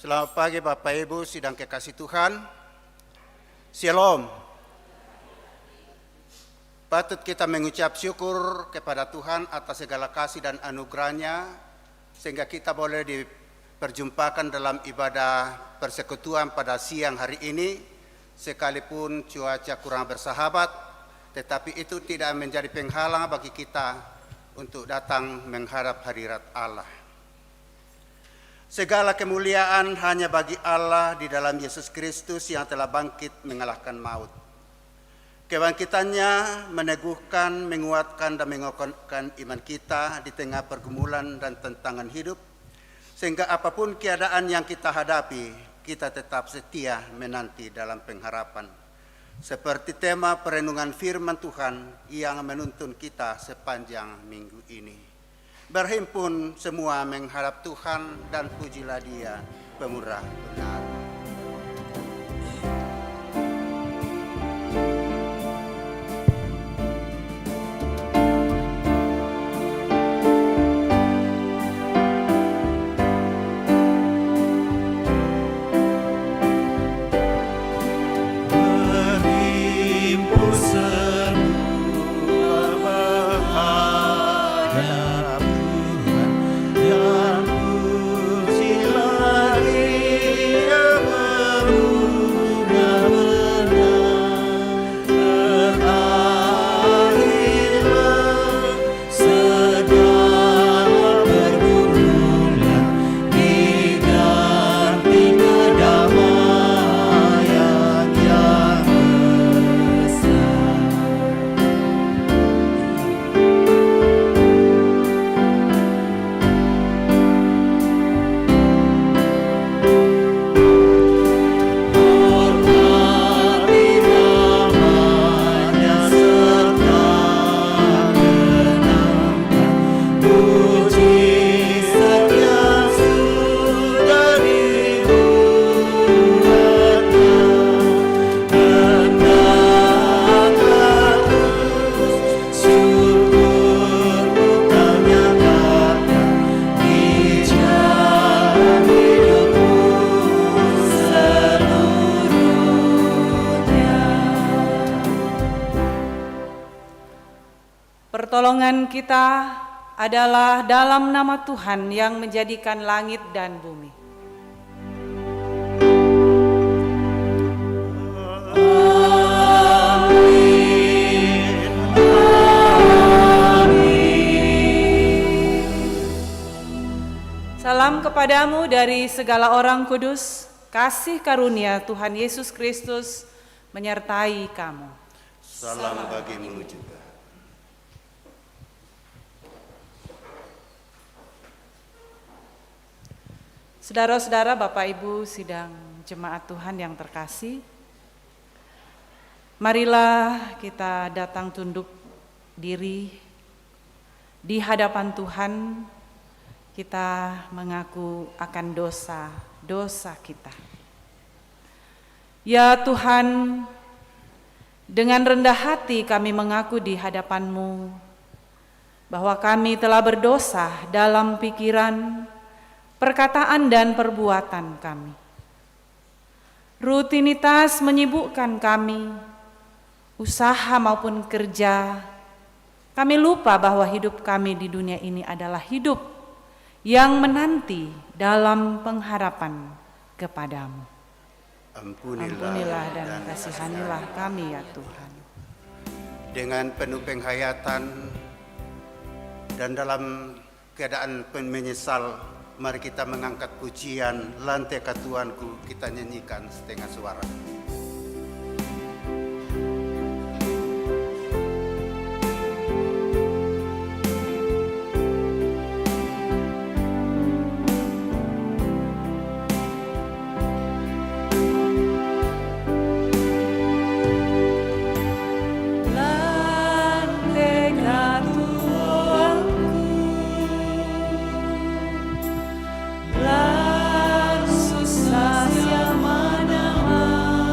Selamat pagi Bapak Ibu sidang kekasih Tuhan. Shalom. Patut kita mengucap syukur kepada Tuhan atas segala kasih dan anugerahnya sehingga kita boleh diperjumpakan dalam ibadah persekutuan pada siang hari ini. Sekalipun cuaca kurang bersahabat, tetapi itu tidak menjadi penghalang bagi kita untuk datang menghadap hadirat Allah. Segala kemuliaan hanya bagi Allah di dalam Yesus Kristus yang telah bangkit mengalahkan maut. Kebangkitannya meneguhkan, menguatkan dan mengokohkan iman kita di tengah pergumulan dan tantangan hidup, sehingga apapun keadaan yang kita hadapi, kita tetap setia menanti dalam pengharapan. Seperti tema perenungan firman Tuhan yang menuntun kita sepanjang minggu ini. Berhimpun semua menghadap Tuhan dan pujilah Dia pemurah benar. Pertolongan kita adalah dalam nama Tuhan yang menjadikan langit dan bumi. Amin. Amin. Salam kepadamu dari segala orang kudus, kasih karunia Tuhan Yesus Kristus menyertai kamu. Salam bagimu juga. Saudara-saudara, Bapak Ibu sidang jemaat Tuhan yang terkasih, marilah kita datang tunduk diri di hadapan Tuhan. Kita mengaku akan dosa-dosa kita. Ya Tuhan, dengan rendah hati kami mengaku di hadapan-Mu bahwa kami telah berdosa dalam pikiran, perkataan dan perbuatan kami. Rutinitas menyibukkan kami, usaha maupun kerja. Kami lupa bahwa hidup kami di dunia ini adalah hidup yang menanti dalam pengharapan kepadamu. Ampunilah dan kasihanilah kami ya Tuhan. Dengan penuh penghayatan dan dalam keadaan menyesal, mari kita mengangkat pujian lantai Tuhanku, kita nyanyikan setengah suara. Lan susah yang mana-mana.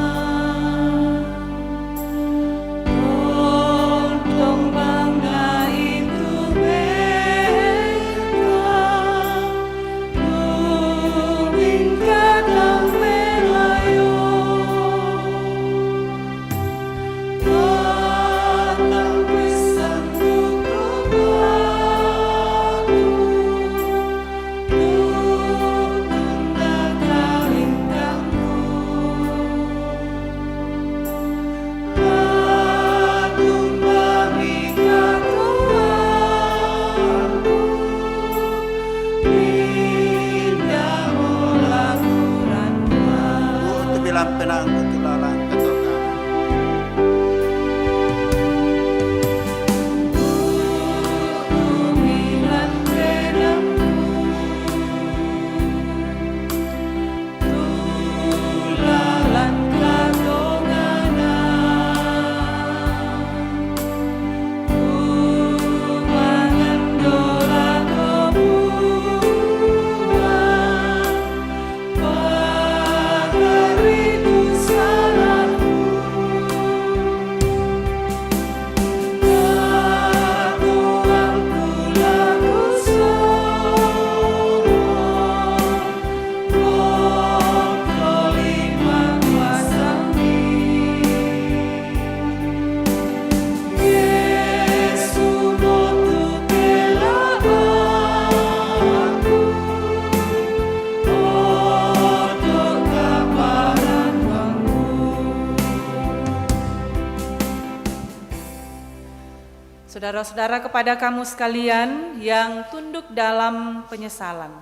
Saudara-saudara, kepada kamu sekalian yang tunduk dalam penyesalan,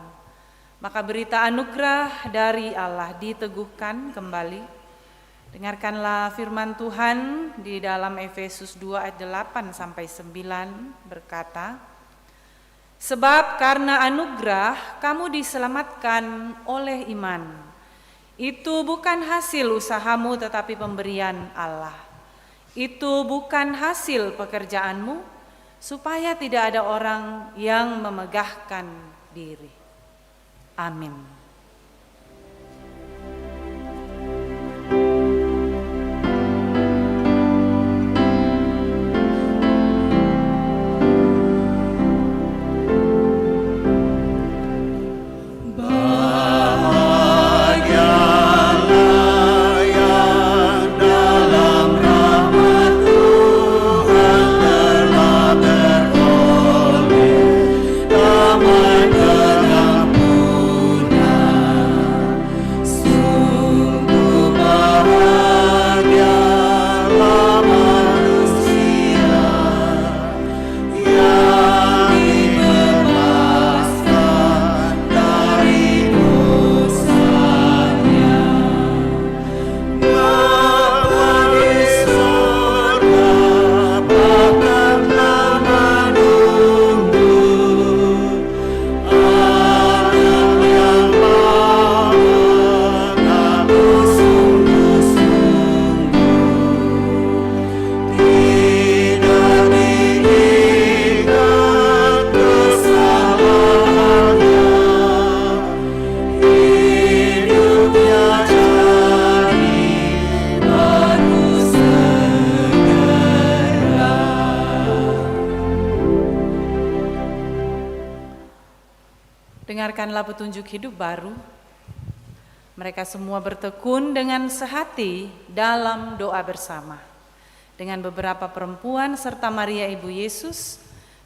maka berita anugerah dari Allah diteguhkan kembali. Dengarkanlah firman Tuhan di dalam Efesus 2 ayat 8 sampai 9 berkata, "Sebab karena anugerah kamu diselamatkan oleh iman. Itu bukan hasil usahamu tetapi pemberian Allah. Itu bukan hasil pekerjaanmu, supaya tidak ada orang yang memegahkan diri." Amin. Dengarkanlah petunjuk hidup baru. Mereka semua bertekun dengan sehati dalam doa bersama dengan beberapa perempuan serta Maria Ibu Yesus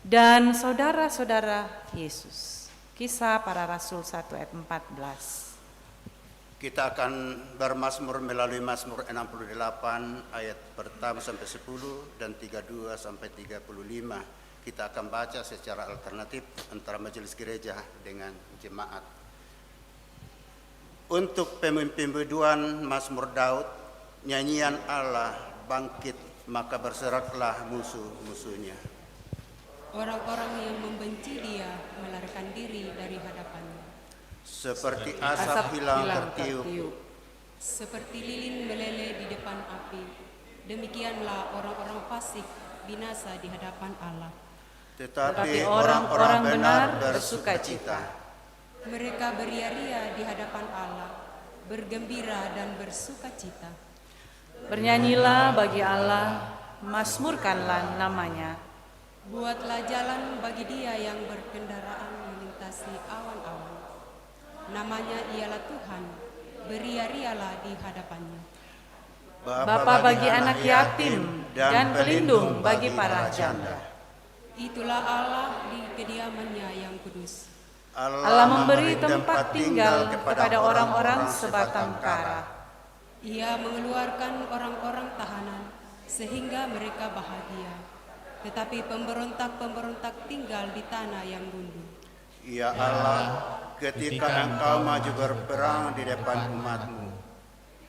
dan saudara-saudara Yesus. Kisah Para Rasul 1 ayat 14. Kita akan bermazmur melalui Mazmur 68 ayat pertama sampai 10 dan 32 sampai 35. Kita akan baca secara alternatif antara majelis gereja dengan jemaat. Untuk pemimpin biduan Mazmur Daud, nyanyian Allah bangkit, maka berseraklah musuh-musuhnya. Orang-orang yang membenci dia melarikan diri dari hadapannya. Seperti asap hilang tertiup, seperti lilin meleleh di depan api, demikianlah orang-orang fasik binasa di hadapan Allah. Tetapi orang-orang benar bersuka cita. Mereka beria-ria di hadapan Allah, bergembira dan bersuka cita. Bernyanyilah bagi Allah, mazmurkanlah namanya. Buatlah jalan bagi dia yang berkendaraan melintasi awan-awan. Namanya ialah Tuhan, beria-rialah di hadapannya. Bapa bagi anak yatim dan pelindung bagi para janda. Itulah Allah di kediamannya yang kudus. Allah memberi tempat tinggal kepada orang-orang sebatang kara. Ia mengeluarkan orang-orang tahanan sehingga mereka bahagia. Tetapi pemberontak-pemberontak tinggal di tanah yang gundu. Ya Allah, ketika Engkau maju berperang di depan umat-Mu,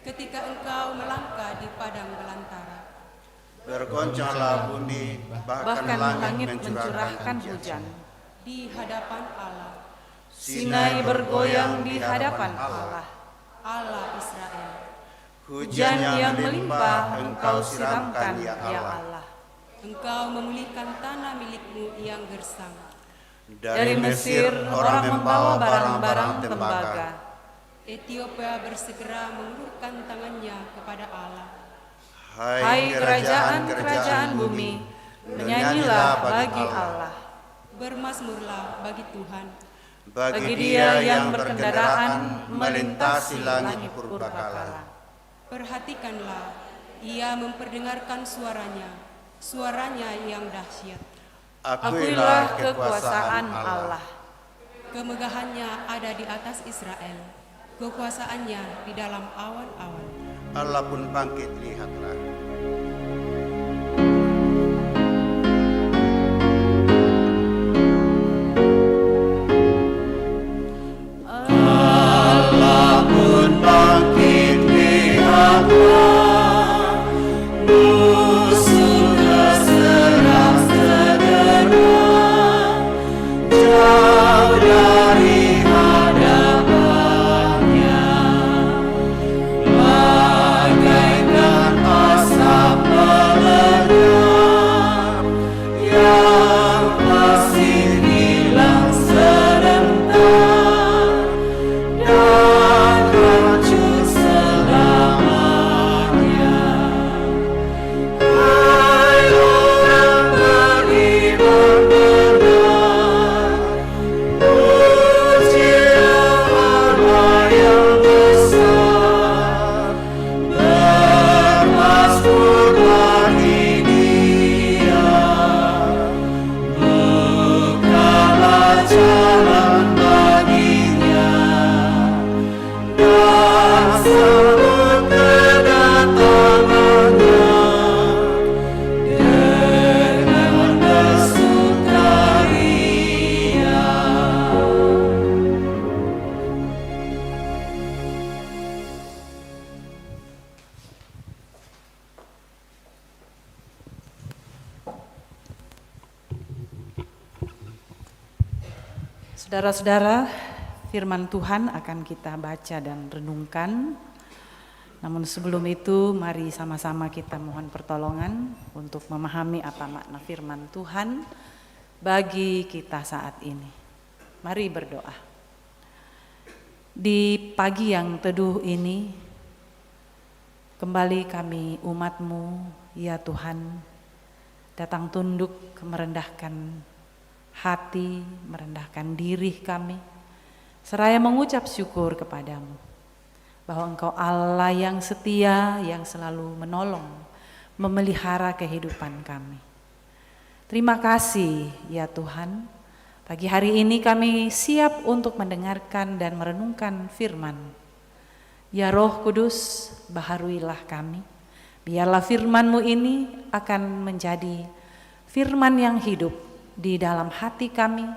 Ketika Engkau melangkah di padang belantara, bergoncanglah bumi, bahkan langit mencurahkan hujan. di hadapan Allah, Sinai bergoyang di hadapan Allah. Allah Israel. Hujan yang melimpah Engkau siramkan, ya Allah. Engkau memulihkan tanah milik-Mu yang gersang. Dari Mesir orang membawa barang-barang tembaga. Ethiopia bersegera mengulurkan tangannya kepada Allah. Hai kerajaan-kerajaan bumi, menyanyilah bagi Allah. Bermazmurlah bagi Tuhan. Bagi Dia yang berkendaraan melintasi langit purbakala. Perhatikanlah, Ia memperdengarkan suaranya yang dahsyat. Akuilah kekuasaan Allah. Kemegahannya ada di atas Israel, kekuasaannya di dalam awan-awan. Allah pun bangkit, lihatlah. Allah pun bangkit, lihatlah. Musuh terserang segera, jauh dari hadapannya. Bagaikan asap melenyap yang pasti hilang serentak dan hancur selamanya. Hai orang beriman benar, pujilah Allah yang besar, bermazmur bagi Dia, bukalah jalan baginya, dan sambut kedatangannya dengan bersukaria. Saudara-saudara, firman Tuhan akan kita baca dan renungkan. Namun sebelum itu, mari sama-sama kita mohon pertolongan untuk memahami apa makna firman Tuhan bagi kita saat ini. Mari berdoa. Di pagi yang teduh ini, kembali kami umat-Mu, ya Tuhan, datang tunduk merendahkan hati, merendahkan diri kami, seraya mengucap syukur kepadamu, bahwa Engkau Allah yang setia, yang selalu menolong, memelihara kehidupan kami. Terima kasih ya Tuhan, pagi hari ini kami siap untuk mendengarkan dan merenungkan firman. Ya Roh Kudus, baharuilah kami, biarlah firman-Mu ini akan menjadi firman yang hidup di dalam hati kami,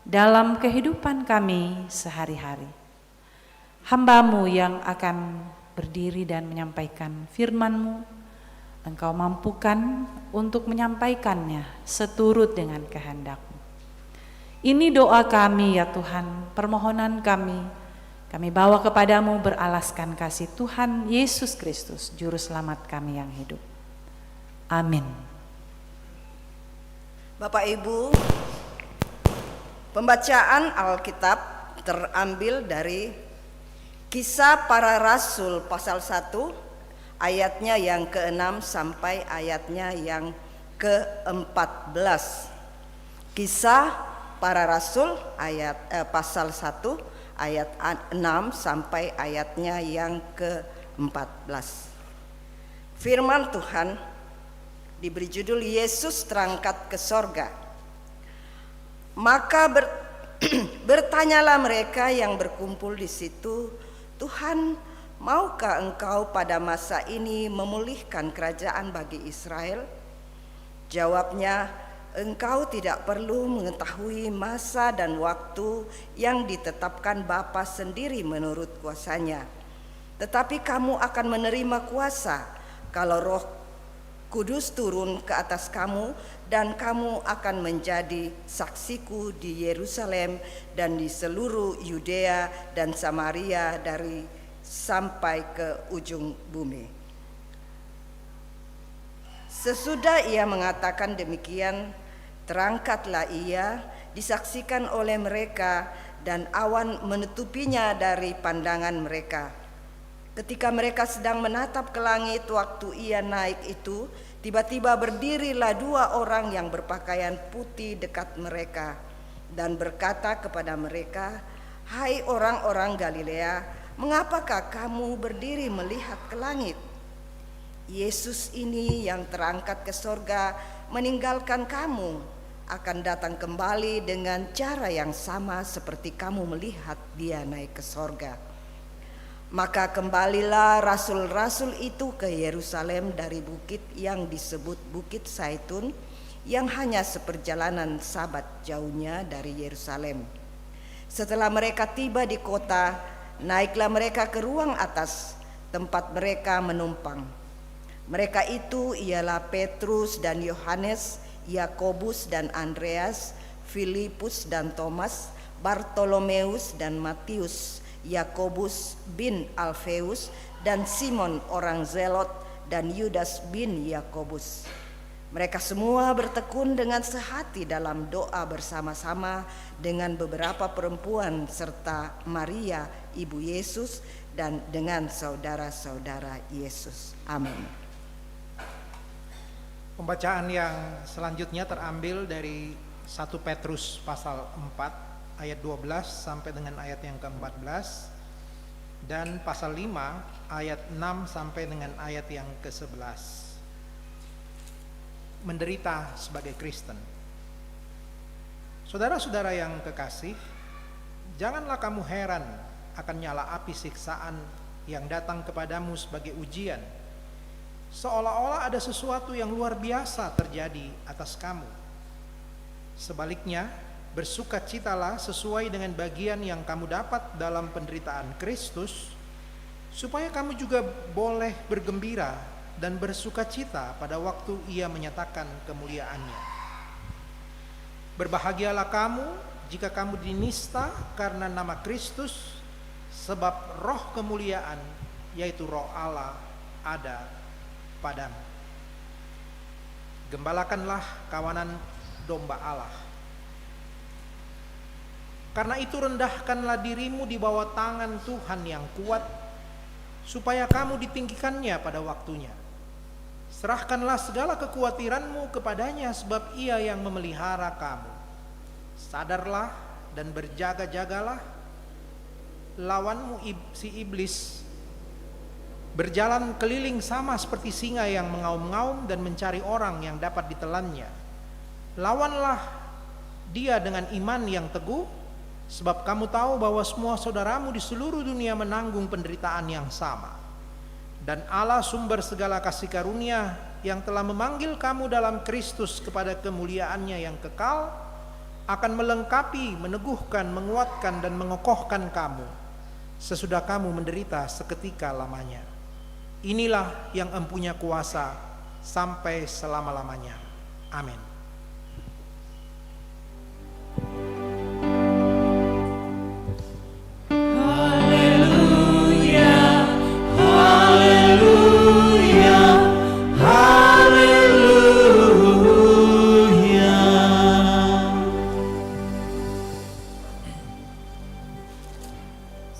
dalam kehidupan kami sehari-hari. Hamba-Mu yang akan berdiri dan menyampaikan firman-Mu, Engkau mampukan untuk menyampaikannya seturut dengan kehendak-Mu. Ini doa kami ya Tuhan, permohonan kami bawa kepadamu beralaskan kasih Tuhan Yesus Kristus, Juru Selamat kami yang hidup. Amin. Bapak Ibu, pembacaan Alkitab terambil dari Kisah Para Rasul pasal 1 ayatnya yang ke-6 sampai ayatnya yang ke-14. Kisah Para Rasul pasal 1 ayat 6 sampai ayatnya yang ke-14. Firman Tuhan diberi judul Yesus terangkat ke sorga. Maka bertanyalah mereka yang berkumpul di situ, Tuhan, maukah engkau pada masa ini memulihkan kerajaan bagi Israel? Jawabnya, engkau tidak perlu mengetahui masa dan waktu yang ditetapkan Bapa sendiri menurut kuasanya. Tetapi kamu akan menerima kuasa kalau Roh Kudus turun ke atas kamu, dan kamu akan menjadi saksiku di Yerusalem dan di seluruh Yudea dan Samaria dari sampai ke ujung bumi. Sesudah ia mengatakan demikian, terangkatlah ia, disaksikan oleh mereka, dan awan menutupinya dari pandangan mereka. Ketika mereka sedang menatap ke langit waktu ia naik itu, tiba-tiba berdirilah 2 orang yang berpakaian putih dekat mereka dan berkata kepada mereka, "Hai orang-orang Galilea, mengapakah kamu berdiri melihat ke langit? Yesus ini yang terangkat ke sorga meninggalkan kamu akan datang kembali dengan cara yang sama seperti kamu melihat dia naik ke sorga." Maka kembalilah rasul-rasul itu ke Yerusalem dari bukit yang disebut Bukit Zaitun, yang hanya seperjalanan sabat jauhnya dari Yerusalem. Setelah mereka tiba di kota, naiklah mereka ke ruang atas, tempat mereka menumpang. Mereka itu ialah Petrus dan Yohanes, Yakobus dan Andreas, Filipus dan Thomas, Bartolomeus dan Matius, Yakobus bin Alfeus dan Simon orang Zelot dan Yudas bin Yakobus. Mereka semua bertekun dengan sehati dalam doa bersama-sama dengan beberapa perempuan serta Maria ibu Yesus dan dengan saudara-saudara Yesus. Amin. Pembacaan yang selanjutnya terambil dari 1 Petrus pasal 4 ayat 12 sampai dengan ayat yang ke-14, dan pasal 5 ayat 6 sampai dengan ayat yang ke-11. Menderita sebagai Kristen. Saudara-saudara yang kekasih, janganlah kamu heran akan nyala api siksaan yang datang kepadamu sebagai ujian, seolah-olah ada sesuatu yang luar biasa terjadi atas kamu. Sebaliknya, bersukacitalah sesuai dengan bagian yang kamu dapat dalam penderitaan Kristus, supaya kamu juga boleh bergembira dan bersukacita pada waktu ia menyatakan kemuliaannya. Berbahagialah kamu jika kamu dinista karena nama Kristus, sebab roh kemuliaan, yaitu roh Allah, ada padamu. Gembalakanlah kawanan domba Allah. Karena itu rendahkanlah dirimu di bawah tangan Tuhan yang kuat, supaya kamu ditinggikannya pada waktunya. Serahkanlah segala kekhawatiranmu kepadanya, sebab ia yang memelihara kamu. Sadarlah dan berjaga-jagalah. Lawanmu si iblis berjalan keliling sama seperti singa yang mengaum-ngaum dan mencari orang yang dapat ditelannya. Lawanlah dia dengan iman yang teguh, sebab kamu tahu bahwa semua saudaramu di seluruh dunia menanggung penderitaan yang sama. Dan Allah sumber segala kasih karunia yang telah memanggil kamu dalam Kristus kepada kemuliaannya yang kekal, akan melengkapi, meneguhkan, menguatkan dan mengokohkan kamu sesudah kamu menderita seketika lamanya. Inilah yang empunya kuasa sampai selama-lamanya. Amin.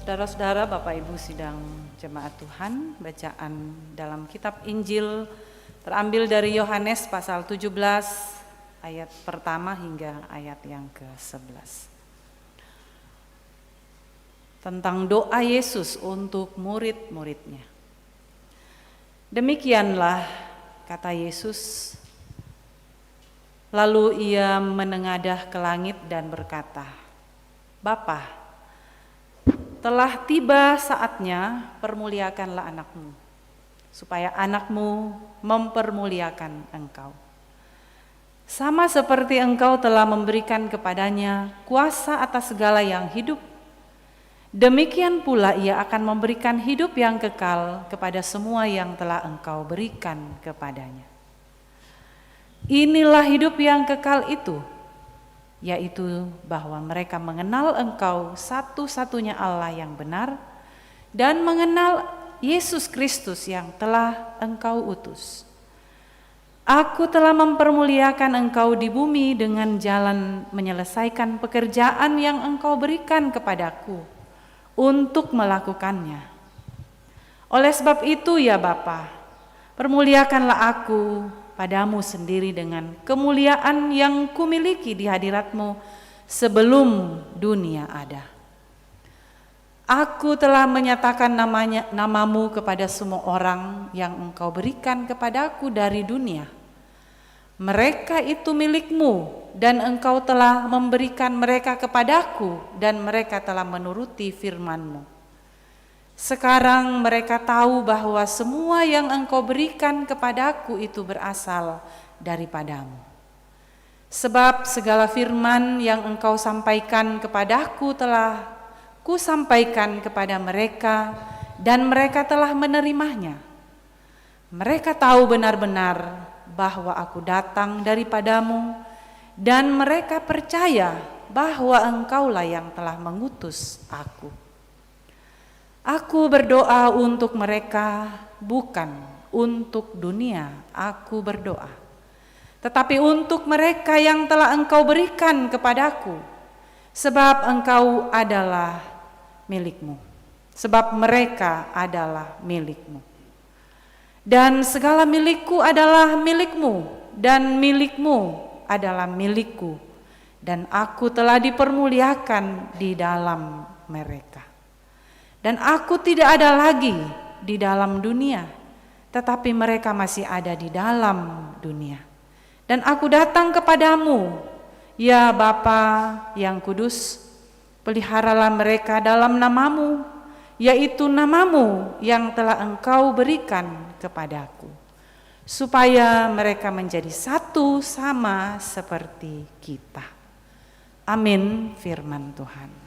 Saudara-saudara, Bapak Ibu sidang jemaat Tuhan, bacaan dalam kitab Injil terambil dari Yohanes pasal 17 ayat pertama hingga ayat yang ke-11. Tentang doa Yesus untuk murid-muridnya. Demikianlah kata Yesus, Lalu ia menengadah ke langit dan berkata, "Bapa, telah tiba saatnya, permuliakanlah anakmu, supaya anakmu mempermuliakan engkau. Sama seperti engkau telah memberikan kepadanya kuasa atas segala yang hidup, demikian pula ia akan memberikan hidup yang kekal kepada semua yang telah engkau berikan kepadanya. Inilah hidup yang kekal itu, yaitu bahwa mereka mengenal engkau satu-satunya Allah yang benar dan mengenal Yesus Kristus yang telah engkau utus. Aku telah mempermuliakan engkau di bumi dengan jalan menyelesaikan pekerjaan yang engkau berikan kepadaku untuk melakukannya. Oleh sebab itu ya Bapa, permuliakanlah aku padamu sendiri dengan kemuliaan yang kumiliki di hadiratmu sebelum dunia ada. Aku telah menyatakan namamu kepada semua orang yang engkau berikan kepadaku dari dunia. Mereka itu milikmu dan engkau telah memberikan mereka kepadaku dan mereka telah menuruti firman-Mu. Sekarang mereka tahu bahwa semua yang engkau berikan kepadaku itu berasal daripadamu. Sebab segala firman yang engkau sampaikan kepadaku telah kusampaikan kepada mereka dan mereka telah menerimanya. Mereka tahu benar-benar bahwa aku datang daripadamu dan mereka percaya bahwa engkaulah yang telah mengutus aku. Aku berdoa untuk mereka, bukan untuk dunia aku berdoa, tetapi untuk mereka yang telah engkau berikan kepadaku, sebab engkau adalah milikmu, sebab mereka adalah milikmu. Dan segala milikku adalah milikmu, dan milikmu adalah milikku, dan aku telah dipermuliakan di dalam mereka. Dan aku tidak ada lagi di dalam dunia, tetapi mereka masih ada di dalam dunia. Dan aku datang kepadamu, ya Bapa yang kudus, peliharalah mereka dalam namamu, yaitu namamu yang telah engkau berikan kepadaku, supaya mereka menjadi satu sama seperti kita. Amin, firman Tuhan.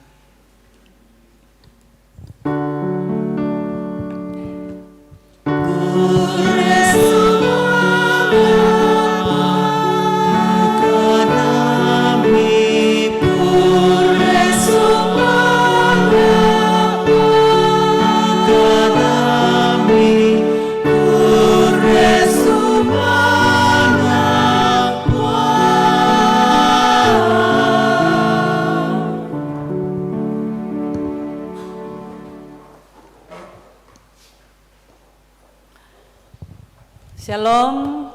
Shalom.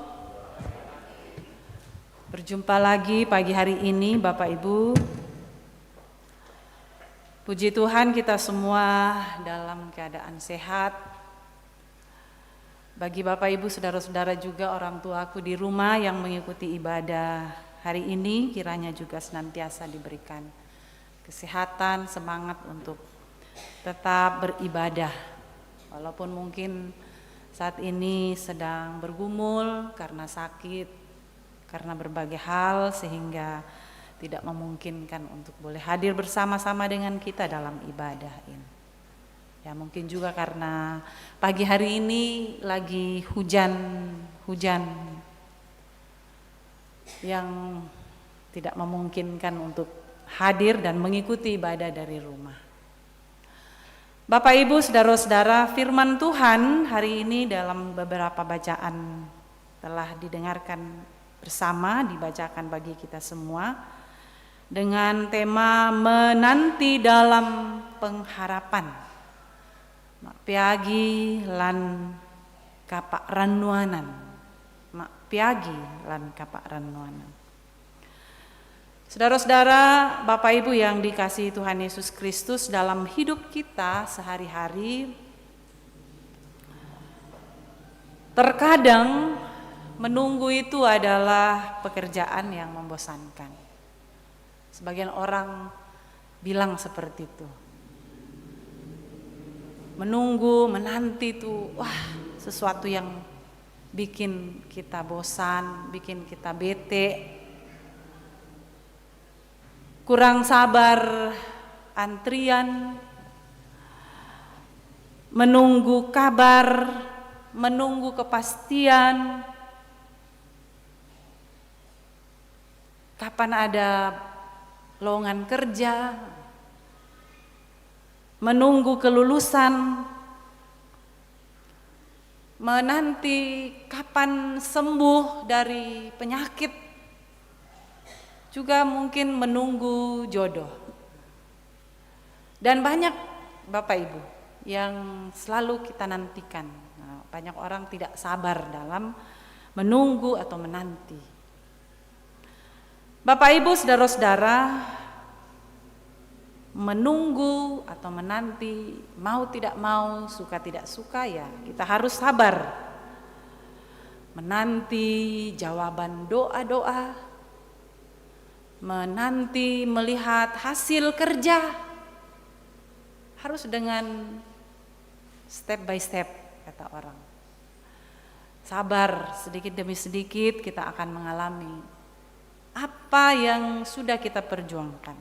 Berjumpa lagi pagi hari ini Bapak Ibu. Puji Tuhan kita semua dalam keadaan sehat. Bagi Bapak Ibu saudara-saudara juga orang tuaku di rumah yang mengikuti ibadah hari ini, kiranya juga senantiasa diberikan kesehatan, semangat untuk tetap beribadah. Walaupun mungkin saat ini sedang bergumul karena sakit, karena berbagai hal sehingga tidak memungkinkan untuk boleh hadir bersama-sama dengan kita dalam ibadah ini. Ya mungkin juga karena pagi hari ini lagi hujan yang tidak memungkinkan untuk hadir dan mengikuti ibadah dari rumah. Bapak Ibu saudara-saudara, firman Tuhan hari ini dalam beberapa bacaan telah didengarkan bersama, dibacakan bagi kita semua dengan tema menanti dalam pengharapan. Mak piagi lan kapak ranuanan. Mak piagi lan kapak ranuanan. Saudara-saudara, Bapak Ibu yang dikasihi Tuhan Yesus Kristus, dalam hidup kita sehari-hari terkadang menunggu itu adalah pekerjaan yang membosankan. Sebagian orang bilang seperti itu. Menunggu, menanti itu, wah, sesuatu yang bikin kita bosan, bikin kita bete. Kurang sabar antrian, menunggu kabar, menunggu kepastian. Kapan ada lowongan kerja, menunggu kelulusan, menanti kapan sembuh dari penyakit, juga mungkin menunggu jodoh. Dan banyak Bapak Ibu yang selalu kita nantikan. Nah, banyak orang tidak sabar dalam menunggu atau menanti. Bapak Ibu, saudara-saudara, menunggu atau menanti, mau tidak mau, suka tidak suka, ya kita harus sabar. Menanti jawaban doa-doa, menanti melihat hasil kerja, harus dengan step by step, kata orang. Sabar, sedikit demi sedikit kita akan mengalami apa yang sudah kita perjuangkan.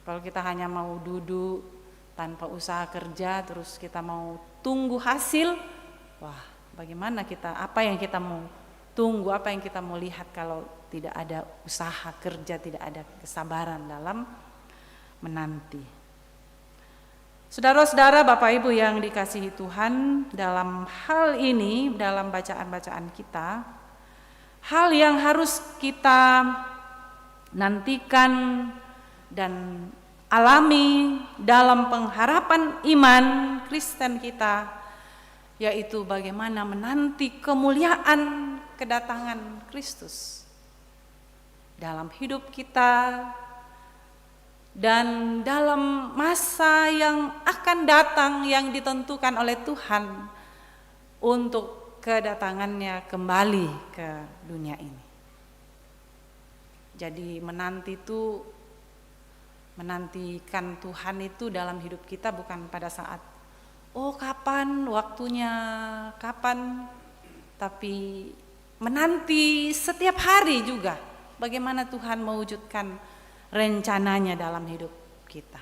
Kalau kita hanya mau duduk tanpa usaha kerja, terus kita mau tunggu hasil, wah, bagaimana kita, apa yang kita mau tunggu, apa yang kita mau lihat kalau tidak ada usaha kerja, tidak ada kesabaran dalam menanti. Saudara-saudara, Bapak Ibu yang dikasihi Tuhan, dalam hal ini, dalam bacaan-bacaan kita, hal yang harus kita nantikan dan alami dalam pengharapan iman Kristen kita, yaitu bagaimana menanti kemuliaan kedatangan Kristus dalam hidup kita dan dalam masa yang akan datang yang ditentukan oleh Tuhan untuk kedatangannya kembali ke dunia ini. Jadi menantikan Tuhan itu dalam hidup kita bukan pada saat kapan waktunya, kapan, tapi menanti setiap hari juga bagaimana Tuhan mewujudkan rencananya dalam hidup kita.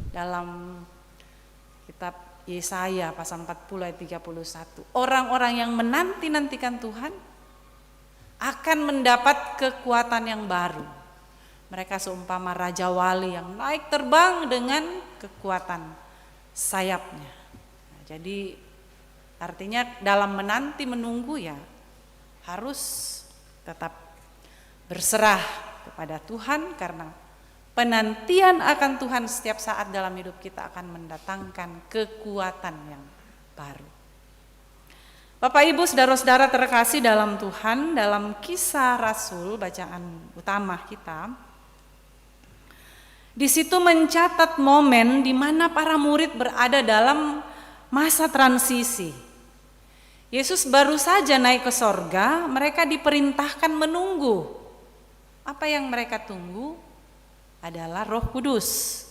Dalam kitab Yesaya pasal 40 ayat 31, orang-orang yang menanti-nantikan Tuhan akan mendapat kekuatan yang baru. Mereka seumpama raja wali yang naik terbang dengan kekuatan sayapnya. Nah, jadi artinya dalam menanti menunggu ya harus tetap berserah kepada Tuhan, karena penantian akan Tuhan setiap saat dalam hidup kita akan mendatangkan kekuatan yang baru. Bapak Ibu, saudara-saudara terkasih dalam Tuhan, dalam Kisah Rasul bacaan utama kita, di situ mencatat momen di mana para murid berada dalam masa transisi. Yesus baru saja naik ke sorga, mereka diperintahkan menunggu. Apa yang mereka tunggu adalah Roh Kudus.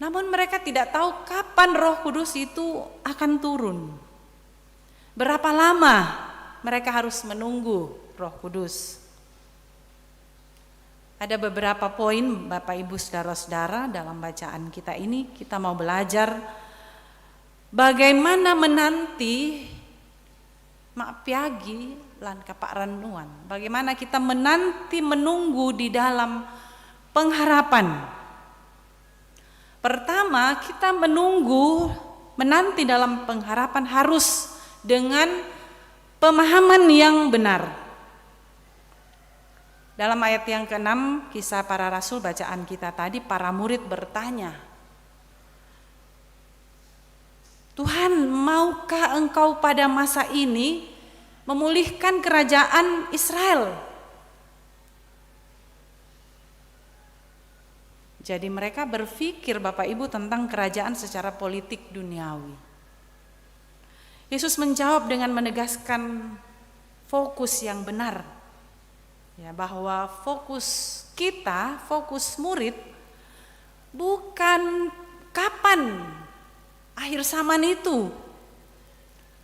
Namun mereka tidak tahu kapan Roh Kudus itu akan turun. Berapa lama mereka harus menunggu Roh Kudus. Ada beberapa poin Bapak Ibu saudara-saudara dalam bacaan kita ini, kita mau belajar bagaimana menanti Piagi lan kapak renungan. Bagaimana kita menanti menunggu di dalam pengharapan. Pertama, kita menanti dalam pengharapan harus dengan pemahaman yang benar. Dalam ayat yang ke-6 Kisah Para Rasul bacaan kita tadi, para murid bertanya, Tuhan, maukah Engkau pada masa ini memulihkan kerajaan Israel? Jadi mereka berpikir Bapak Ibu tentang kerajaan secara politik duniawi. Yesus menjawab dengan menegaskan fokus yang benar. Ya, bahwa fokus kita, fokus murid bukan kapan akhir zaman itu,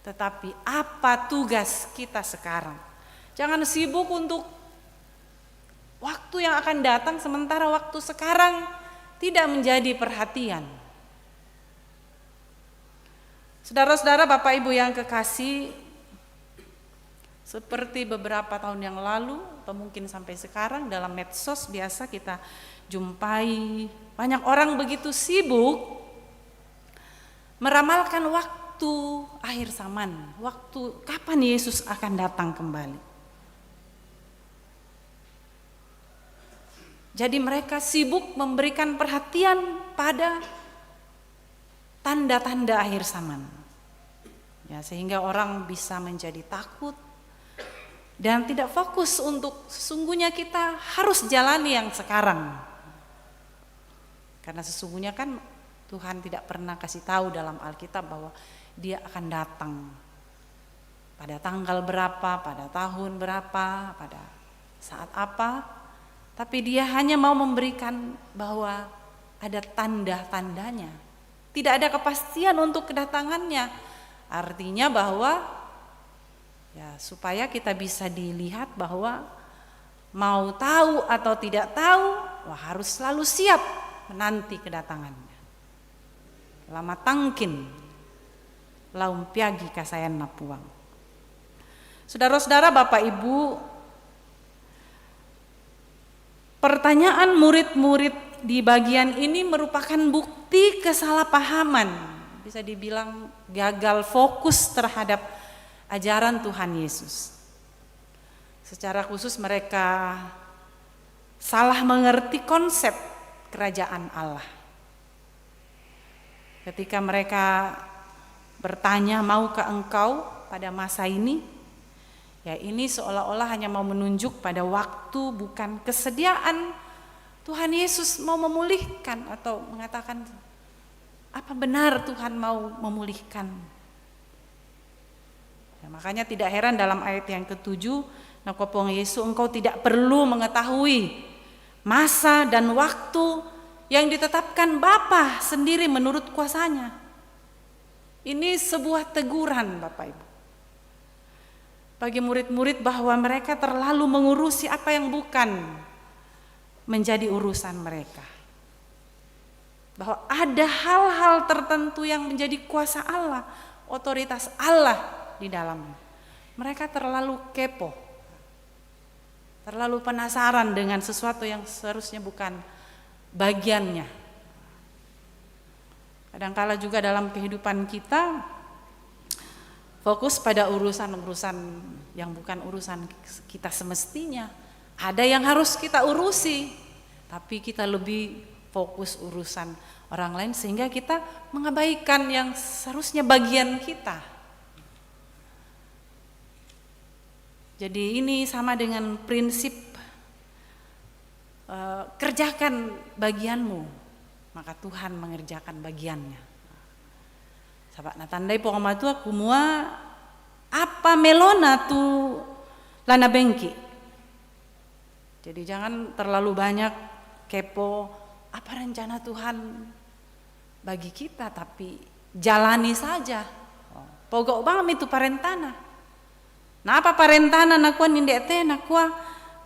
tetapi apa tugas kita sekarang. Jangan sibuk untuk waktu yang akan datang sementara waktu sekarang tidak menjadi perhatian. Saudara-saudara, Bapak Ibu yang kekasih, seperti beberapa tahun yang lalu atau mungkin sampai sekarang dalam medsos biasa kita jumpai banyak orang begitu sibuk meramalkan waktu akhir zaman, waktu kapan Yesus akan datang kembali. Jadi mereka sibuk memberikan perhatian pada tanda-tanda akhir zaman. Ya, sehingga orang bisa menjadi takut dan tidak fokus untuk sesungguhnya kita harus jalani yang sekarang. Karena sesungguhnya kan Tuhan tidak pernah kasih tahu dalam Alkitab bahwa Dia akan datang pada tanggal berapa, pada tahun berapa, pada saat apa. Tapi Dia hanya mau memberikan bahwa ada tanda-tandanya. Tidak ada kepastian untuk kedatangannya. Artinya bahwa ya supaya kita bisa dilihat bahwa mau tahu atau tidak tahu, harus selalu siap menanti kedatangannya. Lama tangkin laum piagi kasayan napuang. Saudara-saudara, Bapak Ibu, pertanyaan murid-murid di bagian ini merupakan bukti kesalahpahaman, bisa dibilang gagal fokus terhadap ajaran Tuhan Yesus. Secara khusus mereka salah mengerti konsep kerajaan Allah. Ketika mereka bertanya, maukah engkau pada masa ini? Ya, ini seolah-olah hanya mau menunjuk pada waktu, bukan kesediaan Tuhan Yesus mau memulihkan atau mengatakan apa benar Tuhan mau memulihkan. Ya, makanya tidak heran dalam ayat yang ke-7, nakopong Yesus, engkau tidak perlu mengetahui masa dan waktu yang ditetapkan Bapa sendiri menurut kuasanya. Ini sebuah teguran, Bapak Ibu, bagi murid-murid bahwa mereka terlalu mengurusi apa yang bukan menjadi urusan mereka. Bahwa ada hal-hal tertentu yang menjadi kuasa Allah, otoritas Allah di dalamnya. Mereka terlalu kepo, terlalu penasaran dengan sesuatu yang seharusnya bukan bagiannya. Kadangkala juga dalam kehidupan kita fokus pada urusan-urusan yang bukan urusan kita semestinya. Ada yang harus kita urusi, tapi kita lebih fokus urusan orang lain sehingga kita mengabaikan yang seharusnya bagian kita. Jadi ini sama dengan prinsip kerjakan bagianmu, maka Tuhan mengerjakan bagiannya. Sahabat natandai pokoknya kumua apa melona tu lana bengki. Jadi jangan terlalu banyak kepo apa rencana Tuhan bagi kita, tapi jalani saja. Pogok bang itu parentana. Nah apa parentana nakua nindete nakua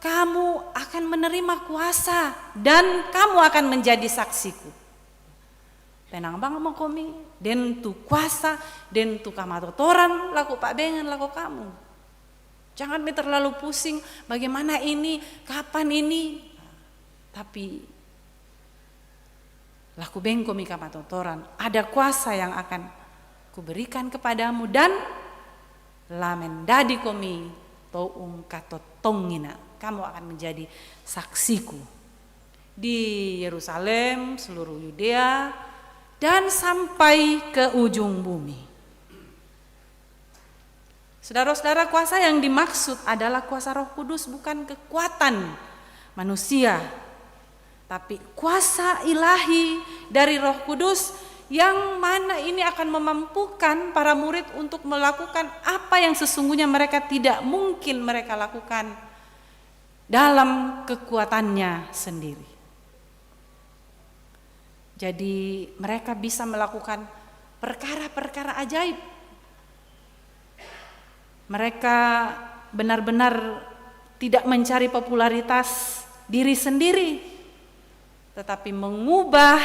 kamu akan menerima kuasa dan kamu akan menjadi saksiku. Tenang bang mau komi, den tu kuasa, den tu kamatotoran laku pak bengan laku kamu. Jangan terlalu pusing bagaimana ini, kapan ini, tapi laku bengko mi kamatotoran. Ada kuasa yang akan kuberikan kepadamu dan lamen dadi komi toung katotongina. Kamu akan menjadi saksiku di Yerusalem, seluruh Yudea, dan sampai ke ujung bumi. Saudara-saudara, kuasa yang dimaksud adalah kuasa Roh Kudus, bukan kekuatan manusia, tapi kuasa ilahi dari Roh Kudus yang mana ini akan memampukan para murid untuk melakukan apa yang sesungguhnya mereka tidak mungkin mereka lakukan dalam kekuatannya sendiri. Jadi mereka bisa melakukan perkara-perkara ajaib. Mereka benar-benar tidak mencari popularitas diri sendiri, tetapi mengubah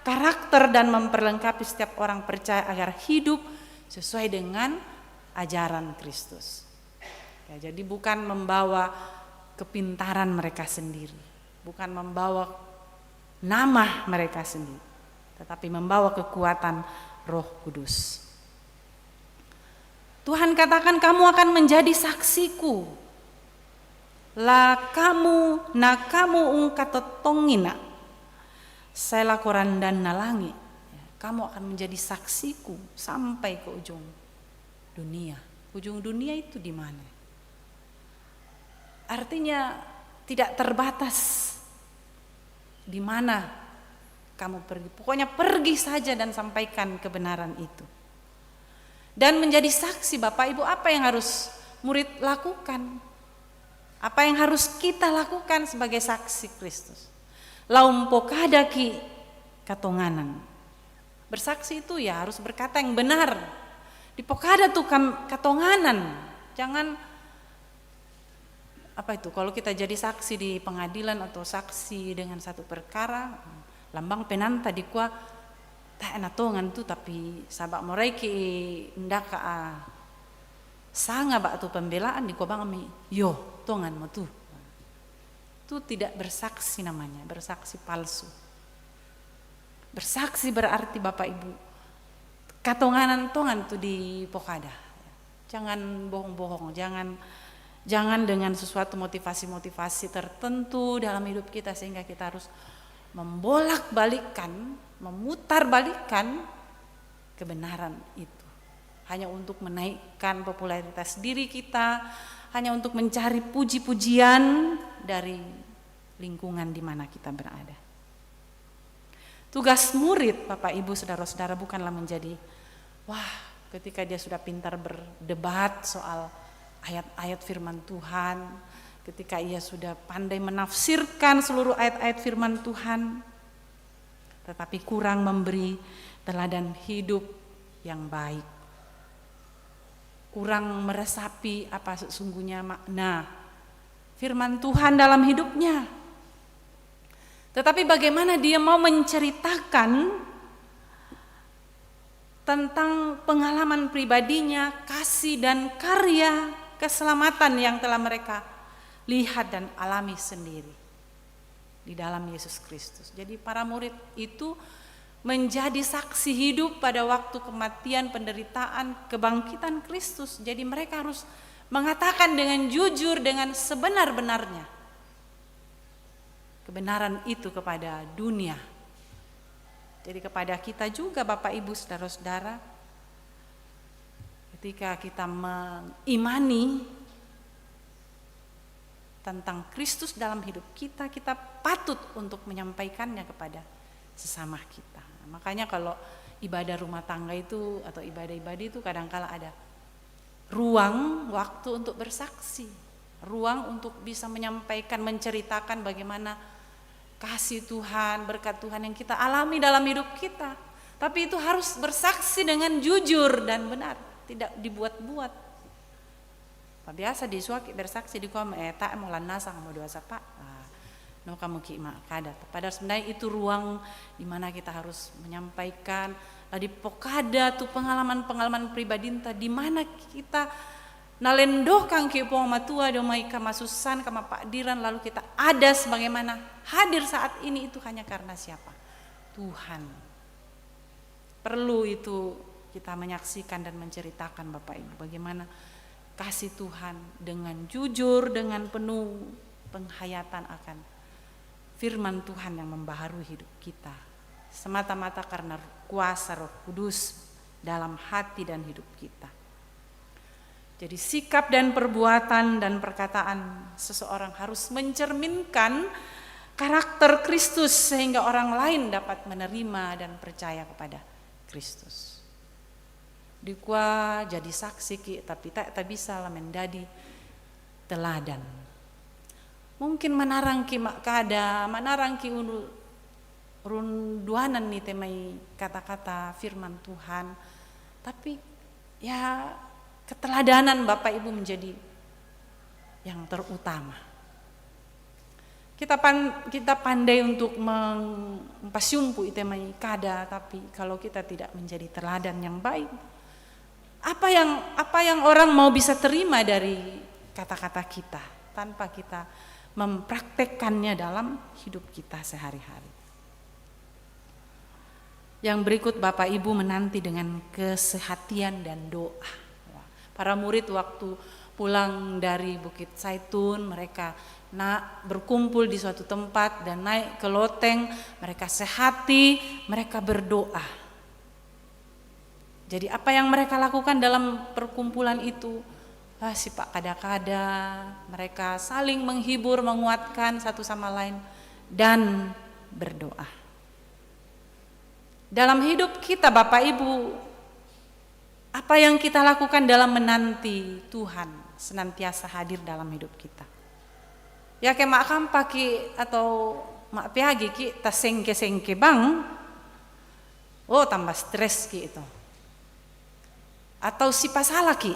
karakter dan memperlengkapi setiap orang percaya agar hidup sesuai dengan ajaran Kristus. Ya, jadi bukan membawa kepintaran mereka sendiri, bukan membawa nama mereka sendiri, tetapi membawa kekuatan Roh Kudus. Tuhan katakan, kamu akan menjadi saksiku. Kamu ungkat tetongina. Saya lakoran dan nalangi. Kamu akan menjadi saksiku sampai ke ujung dunia. Ujung dunia itu di mana? Artinya tidak terbatas di mana kamu pergi. Pokoknya pergi saja dan sampaikan kebenaran itu. Dan menjadi saksi, Bapak Ibu, apa yang harus murid lakukan? Apa yang harus kita lakukan sebagai saksi Kristus? Laumpo kadaki katonganan. Bersaksi itu ya harus berkata yang benar. Di pokada tuh katonganan. Jangan apa itu, kalau kita jadi saksi di pengadilan atau saksi dengan satu perkara, lambang penanta di kuah tak enak tongan tuh, tapi sabak moreiki ndak sanga bak tu pembelaan di kuah bangami yo tongan mo tuh. Itu tidak bersaksi namanya, bersaksi palsu. Bersaksi berarti Bapak Ibu katonganan tongan tuh di pokada. Jangan bohong-bohong, jangan dengan sesuatu motivasi-motivasi tertentu dalam hidup kita sehingga kita harus membolak-balikkan, memutar-balikkan kebenaran itu. Hanya untuk menaikkan popularitas diri kita, hanya untuk mencari puji-pujian dari lingkungan di mana kita berada. Tugas murid, Bapak Ibu, saudara-saudara, bukanlah menjadi ketika dia sudah pintar berdebat soal ayat-ayat firman Tuhan, ketika ia sudah pandai menafsirkan seluruh ayat-ayat firman Tuhan, tetapi kurang memberi teladan hidup yang baik, kurang meresapi apa sesungguhnya makna firman Tuhan dalam hidupnya. Tetapi bagaimana dia mau menceritakan tentang pengalaman pribadinya, kasih dan karya keselamatan yang telah mereka lihat dan alami sendiri di dalam Yesus Kristus. Jadi para murid itu menjadi saksi hidup pada waktu kematian, penderitaan, kebangkitan Kristus. Jadi mereka harus mengatakan dengan jujur, dengan sebenar-benarnya kebenaran itu kepada dunia. Jadi kepada kita juga Bapak Ibu saudara-saudara, ketika kita mengimani tentang Kristus dalam hidup kita, kita patut untuk menyampaikannya kepada sesama kita. Makanya kalau ibadah rumah tangga itu atau ibadah-ibadah itu kadang-kala ada ruang waktu untuk bersaksi, ruang untuk bisa menyampaikan, menceritakan bagaimana kasih Tuhan, berkat Tuhan yang kita alami dalam hidup kita. Tapi itu harus bersaksi dengan jujur dan benar, tidak dibuat-buat. Biasa di suaki bersaksi di kom tak mau lanasa kamu doa pak. No kamu kima kada. Padahal sebenarnya itu ruang di mana kita harus menyampaikan. Di pokada tuh pengalaman-pengalaman pribadi di mana kita nalendoh kang kepo matua domai kama susan kama pakdiran, lalu kita ada sebagaimana hadir saat ini itu hanya karena siapa? Tuhan. Perlu itu kita menyaksikan dan menceritakan Bapak Ibu bagaimana kasih Tuhan dengan jujur, dengan penuh penghayatan akan firman Tuhan yang membaharui hidup kita, semata-mata karena kuasa Roh Kudus dalam hati dan hidup kita. Jadi sikap dan perbuatan dan perkataan seseorang harus mencerminkan karakter Kristus sehingga orang lain dapat menerima dan percaya kepada Kristus. Dikua jadi saksi ki, tapi tak bisa lah menjadi teladan. Mungkin menarang ki mak kada, menarang ki runduanan nih temai kata-kata firman Tuhan, tapi ya keteladanan Bapak Ibu menjadi yang terutama. Kita pandai untuk mempasiumpu itemai kada, tapi kalau kita tidak menjadi teladan yang baik, apa yang orang mau bisa terima dari kata-kata kita tanpa kita mempraktekkannya dalam hidup kita sehari-hari. Yang berikut Bapak Ibu menanti dengan kesehatian dan doa. Para murid waktu pulang dari Bukit Zaitun, mereka berkumpul di suatu tempat dan naik ke loteng, mereka sehati, mereka berdoa. Jadi apa yang mereka lakukan dalam perkumpulan itu, sifat kada-kada, mereka saling menghibur, menguatkan satu sama lain dan berdoa. Dalam hidup kita Bapak Ibu, apa yang kita lakukan dalam menanti Tuhan senantiasa hadir dalam hidup kita. Ya kayak mak kampaki atau mak piagi ki tas sengke bang, tambah stres ki itu. Atau si pasalah ki,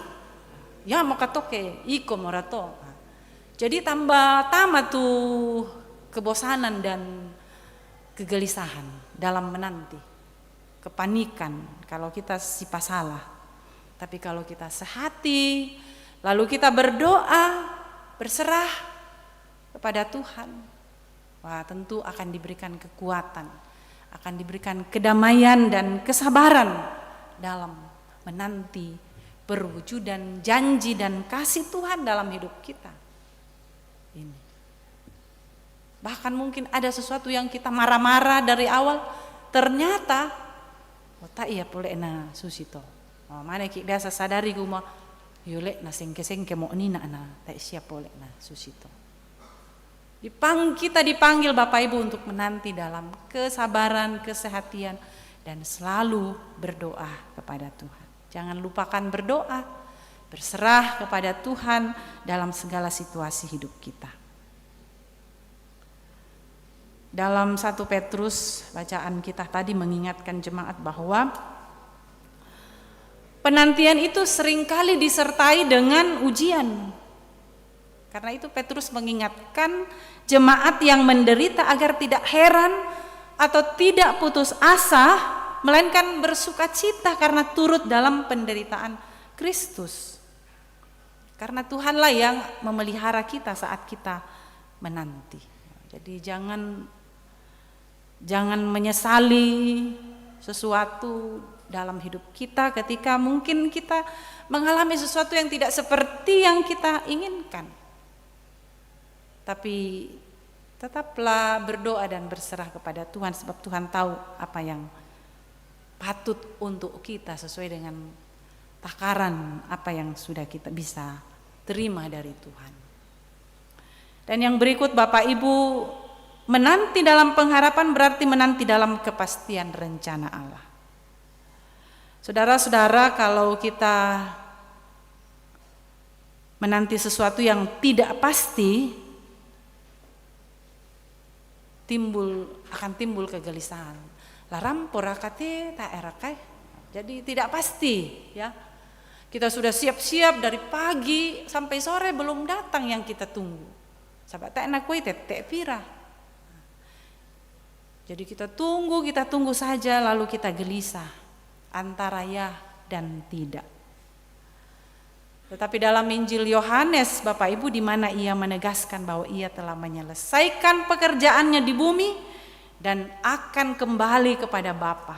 ya mau katoke iko morato. Jadi tambah tuh kebosanan dan kegelisahan dalam menanti, kepanikan kalau kita si pasalah. Tapi kalau kita sehati, lalu kita berdoa, berserah kepada Tuhan, wah tentu akan diberikan kekuatan, akan diberikan kedamaian dan kesabaran dalam menanti perwujudan janji dan kasih Tuhan dalam hidup kita. Ini. Bahkan mungkin ada sesuatu yang kita marah-marah dari awal, ternyata tak iya boleh na susito. Mana ki biasa sadari guma yole na sengke mo nina na tak siap boleh na susito. Kita dipanggil Bapak Ibu untuk menanti dalam kesabaran, kesehatian dan selalu berdoa kepada Tuhan. Jangan lupakan berdoa, berserah kepada Tuhan dalam segala situasi hidup kita. Dalam 1 Petrus bacaan kita tadi mengingatkan jemaat bahwa penantian itu seringkali disertai dengan ujian. Karena itu Petrus mengingatkan jemaat yang menderita agar tidak heran atau tidak putus asa, melainkan bersukacita karena turut dalam penderitaan Kristus. Karena Tuhanlah yang memelihara kita saat kita menanti. Jadi jangan menyesali sesuatu dalam hidup kita ketika mungkin kita mengalami sesuatu yang tidak seperti yang kita inginkan. Tapi tetaplah berdoa dan berserah kepada Tuhan, sebab Tuhan tahu apa yang patut untuk kita sesuai dengan takaran apa yang sudah kita bisa terima dari Tuhan. Dan yang berikut Bapak Ibu, menanti dalam pengharapan berarti menanti dalam kepastian rencana Allah. Saudara-saudara, kalau kita menanti sesuatu yang tidak pasti, akan timbul kegelisahan. Laram porakate tak erakai. Jadi tidak pasti, ya. Kita sudah siap-siap dari pagi sampai sore belum datang yang kita tunggu. Sahabat tak enak kue tetek pira. Jadi kita tunggu saja lalu kita gelisah antara ya dan tidak. Tetapi dalam Injil Yohanes Bapak Ibu, di mana ia menegaskan bahwa ia telah menyelesaikan pekerjaannya di bumi dan akan kembali kepada Bapa.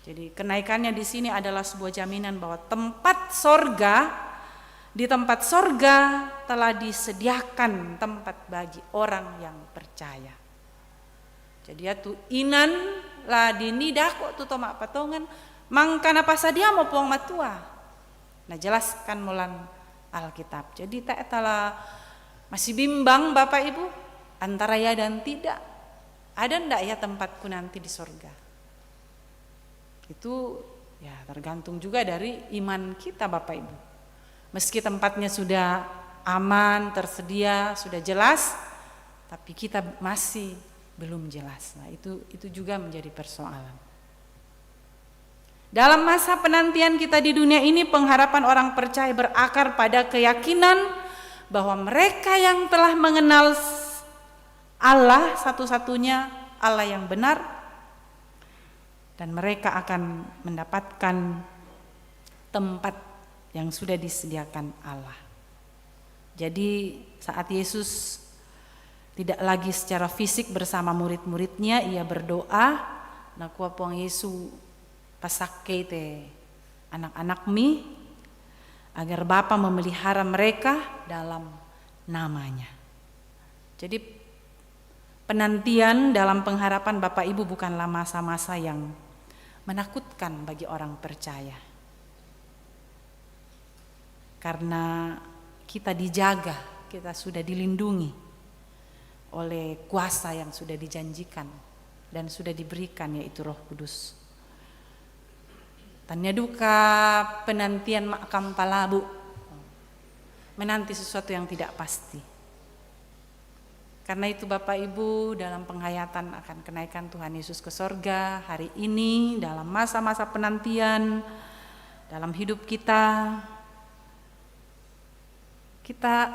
Jadi kenaikannya di sini adalah sebuah jaminan bahwa di tempat sorga telah disediakan tempat bagi orang yang percaya. Jadi tu inan lah dinidako tu tomak patongan mangkana pasadia mau puang matua. Nah jelaskan mulan Alkitab. Jadi tak telah masih bimbang Bapak Ibu antara ya dan tidak. Ada ndak ya tempatku nanti di sorga? Itu ya tergantung juga dari iman kita Bapak Ibu. Meski tempatnya sudah aman, tersedia, sudah jelas, tapi kita masih belum jelas. Nah, itu juga menjadi persoalan. Dalam masa penantian kita di dunia ini, pengharapan orang percaya berakar pada keyakinan bahwa mereka yang telah mengenal Allah satu-satunya Allah yang benar, dan mereka akan mendapatkan tempat yang sudah disediakan Allah. Jadi saat Yesus tidak lagi secara fisik bersama murid-muridnya, ia berdoa, nakua puang Yesu pasake te anak-anak mi, agar Bapa memelihara mereka dalam namanya. Jadi penantian dalam pengharapan Bapak Ibu bukanlah masa-masa yang menakutkan bagi orang percaya. Karena kita dijaga, kita sudah dilindungi oleh kuasa yang sudah dijanjikan dan sudah diberikan, yaitu Roh Kudus. Tanya duka penantian makam palabu, menanti sesuatu yang tidak pasti. Karena itu Bapak Ibu, dalam penghayatan akan kenaikan Tuhan Yesus ke sorga hari ini, dalam masa-masa penantian dalam hidup kita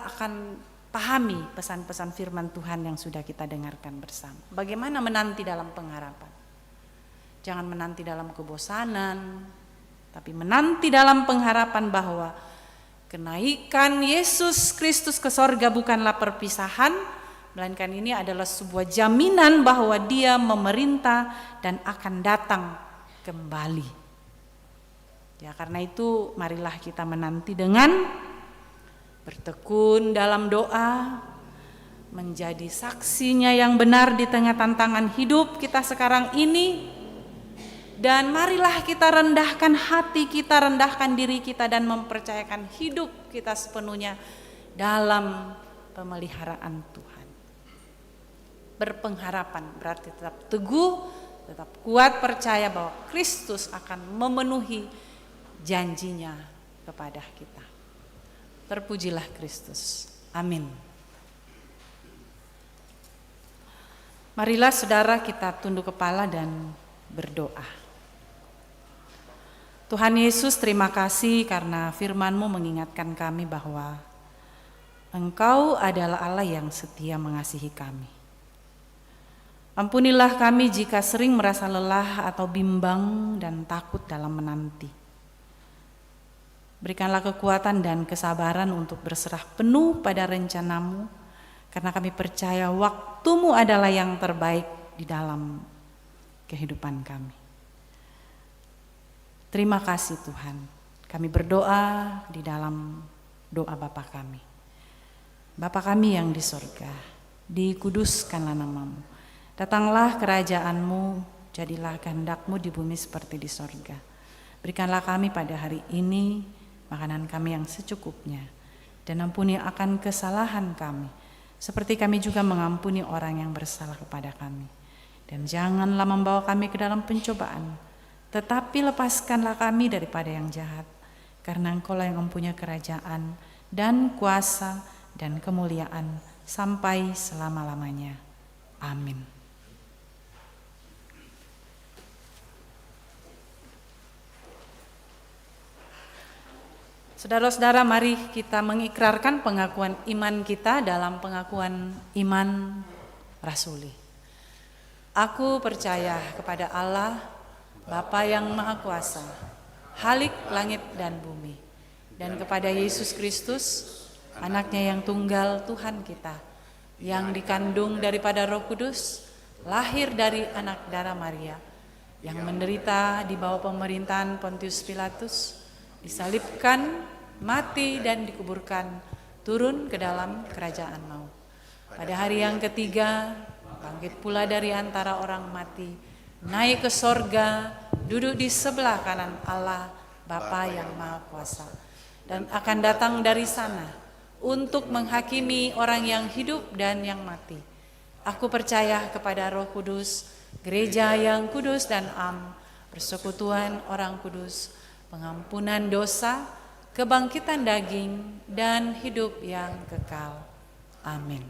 akan pahami pesan-pesan firman Tuhan yang sudah kita dengarkan bersama. Bagaimana menanti dalam pengharapan? Jangan menanti dalam kebosanan, tapi menanti dalam pengharapan bahwa kenaikan Yesus Kristus ke sorga bukanlah perpisahan, melainkan ini adalah sebuah jaminan bahwa Dia memerintah dan akan datang kembali. Ya, karena itu marilah kita menanti dengan bertekun dalam doa, menjadi saksinya yang benar di tengah tantangan hidup kita sekarang ini. Dan marilah kita rendahkan hati kita, rendahkan diri kita, dan mempercayakan hidup kita sepenuhnya dalam pemeliharaan Tuhan. Berpengharapan berarti tetap teguh, tetap kuat percaya bahwa Kristus akan memenuhi janjinya kepada kita. Terpujilah Kristus. Amin. Marilah saudara kita tunduk kepala dan berdoa. Tuhan Yesus, terima kasih karena firman-Mu mengingatkan kami bahwa Engkau adalah Allah yang setia mengasihi kami. Ampunilah kami jika sering merasa lelah atau bimbang dan takut dalam menanti. Berikanlah kekuatan dan kesabaran untuk berserah penuh pada rencana-Mu, karena kami percaya waktu-Mu adalah yang terbaik di dalam kehidupan kami. Terima kasih Tuhan, kami berdoa di dalam doa Bapa kami. Bapa kami yang di sorga, dikuduskanlah nama-Mu. Datanglah kerajaan-Mu, jadilah kehendak-Mu di bumi seperti di sorga. Berikanlah kami pada hari ini makanan kami yang secukupnya, dan ampuni akan kesalahan kami, seperti kami juga mengampuni orang yang bersalah kepada kami. Dan janganlah membawa kami ke dalam pencobaan, tetapi lepaskanlah kami daripada yang jahat, karena Engkau-lah yang mempunyai kerajaan dan kuasa dan kemuliaan sampai selama-lamanya. Amin. Saudara-saudara, mari kita mengikrarkan pengakuan iman kita dalam pengakuan iman rasuli. Aku percaya kepada Allah, Bapa yang Maha Kuasa, Khalik langit dan bumi, dan kepada Yesus Kristus, Anaknya yang tunggal Tuhan kita, yang dikandung daripada Roh Kudus, lahir dari anak darah Maria, yang menderita di bawah pemerintahan Pontius Pilatus, disalibkan, mati dan dikuburkan, turun ke dalam kerajaan maut. Pada hari yang ketiga, bangkit pula dari antara orang mati, naik ke sorga, duduk di sebelah kanan Allah, Bapa yang Maha Kuasa, dan akan datang dari sana untuk menghakimi orang yang hidup dan yang mati. Aku percaya kepada Roh Kudus, gereja yang kudus dan am, persekutuan orang kudus, pengampunan dosa, kebangkitan daging, dan hidup yang kekal. Amin.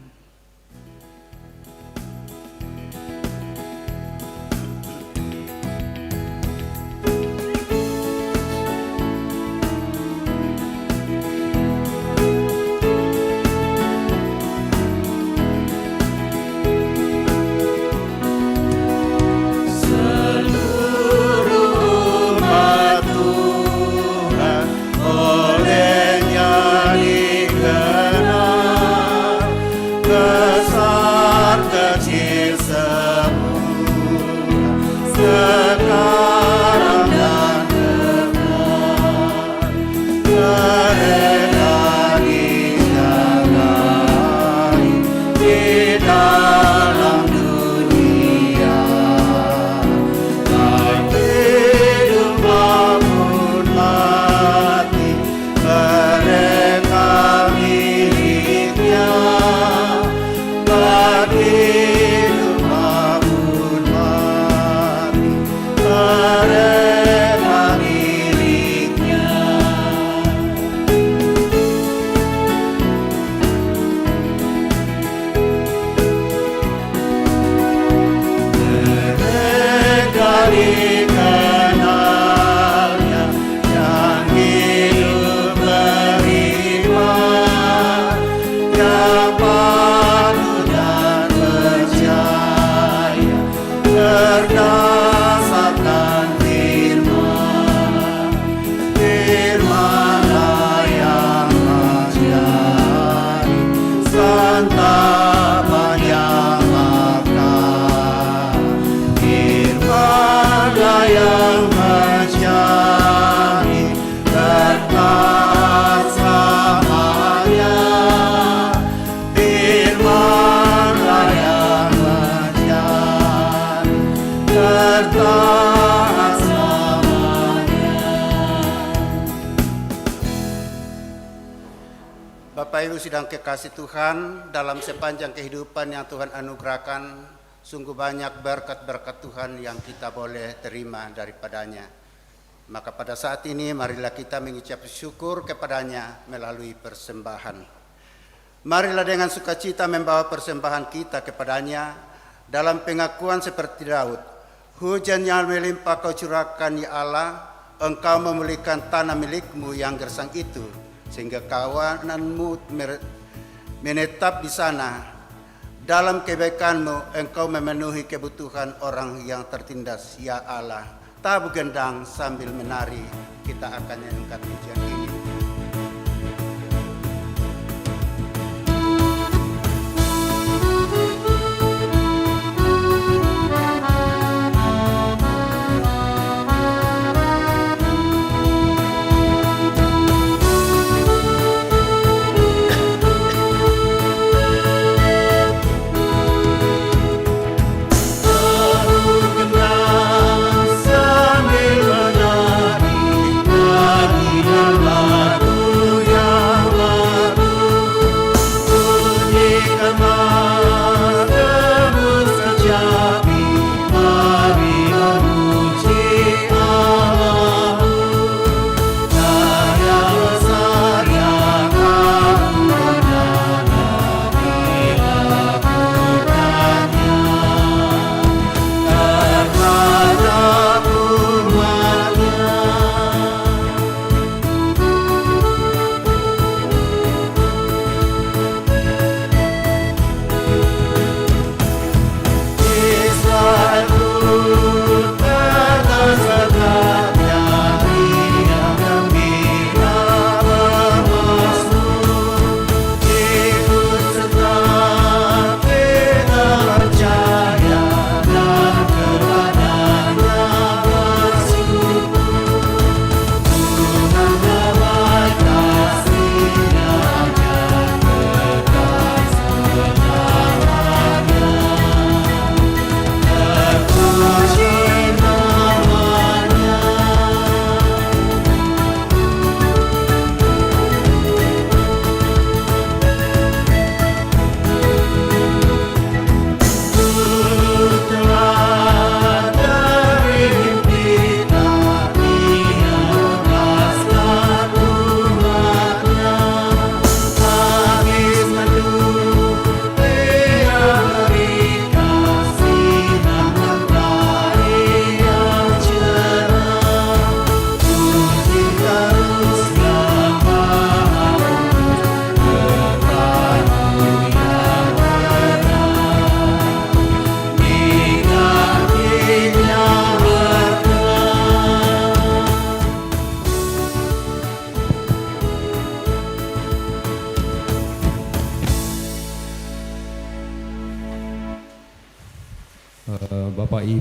Bapak Ibu sidang kekasih Tuhan, dalam sepanjang kehidupan yang Tuhan anugerahkan, sungguh banyak berkat-berkat Tuhan yang kita boleh terima daripadanya. Maka pada saat ini marilah kita mengucap syukur kepadanya melalui persembahan. Marilah dengan sukacita membawa persembahan kita kepadanya dalam pengakuan seperti Daud. Hujan yang melimpah kau curahkan ya Allah, engkau memulihkan tanah milikmu yang gersang itu, sehingga kawananmu menetap di sana. Dalam kebaikanmu engkau memenuhi kebutuhan orang yang tertindas, ya Allah. Tabu gendang sambil menari, kita akan nyanyikan pujian ini. Sambil menari, nyanyi dalam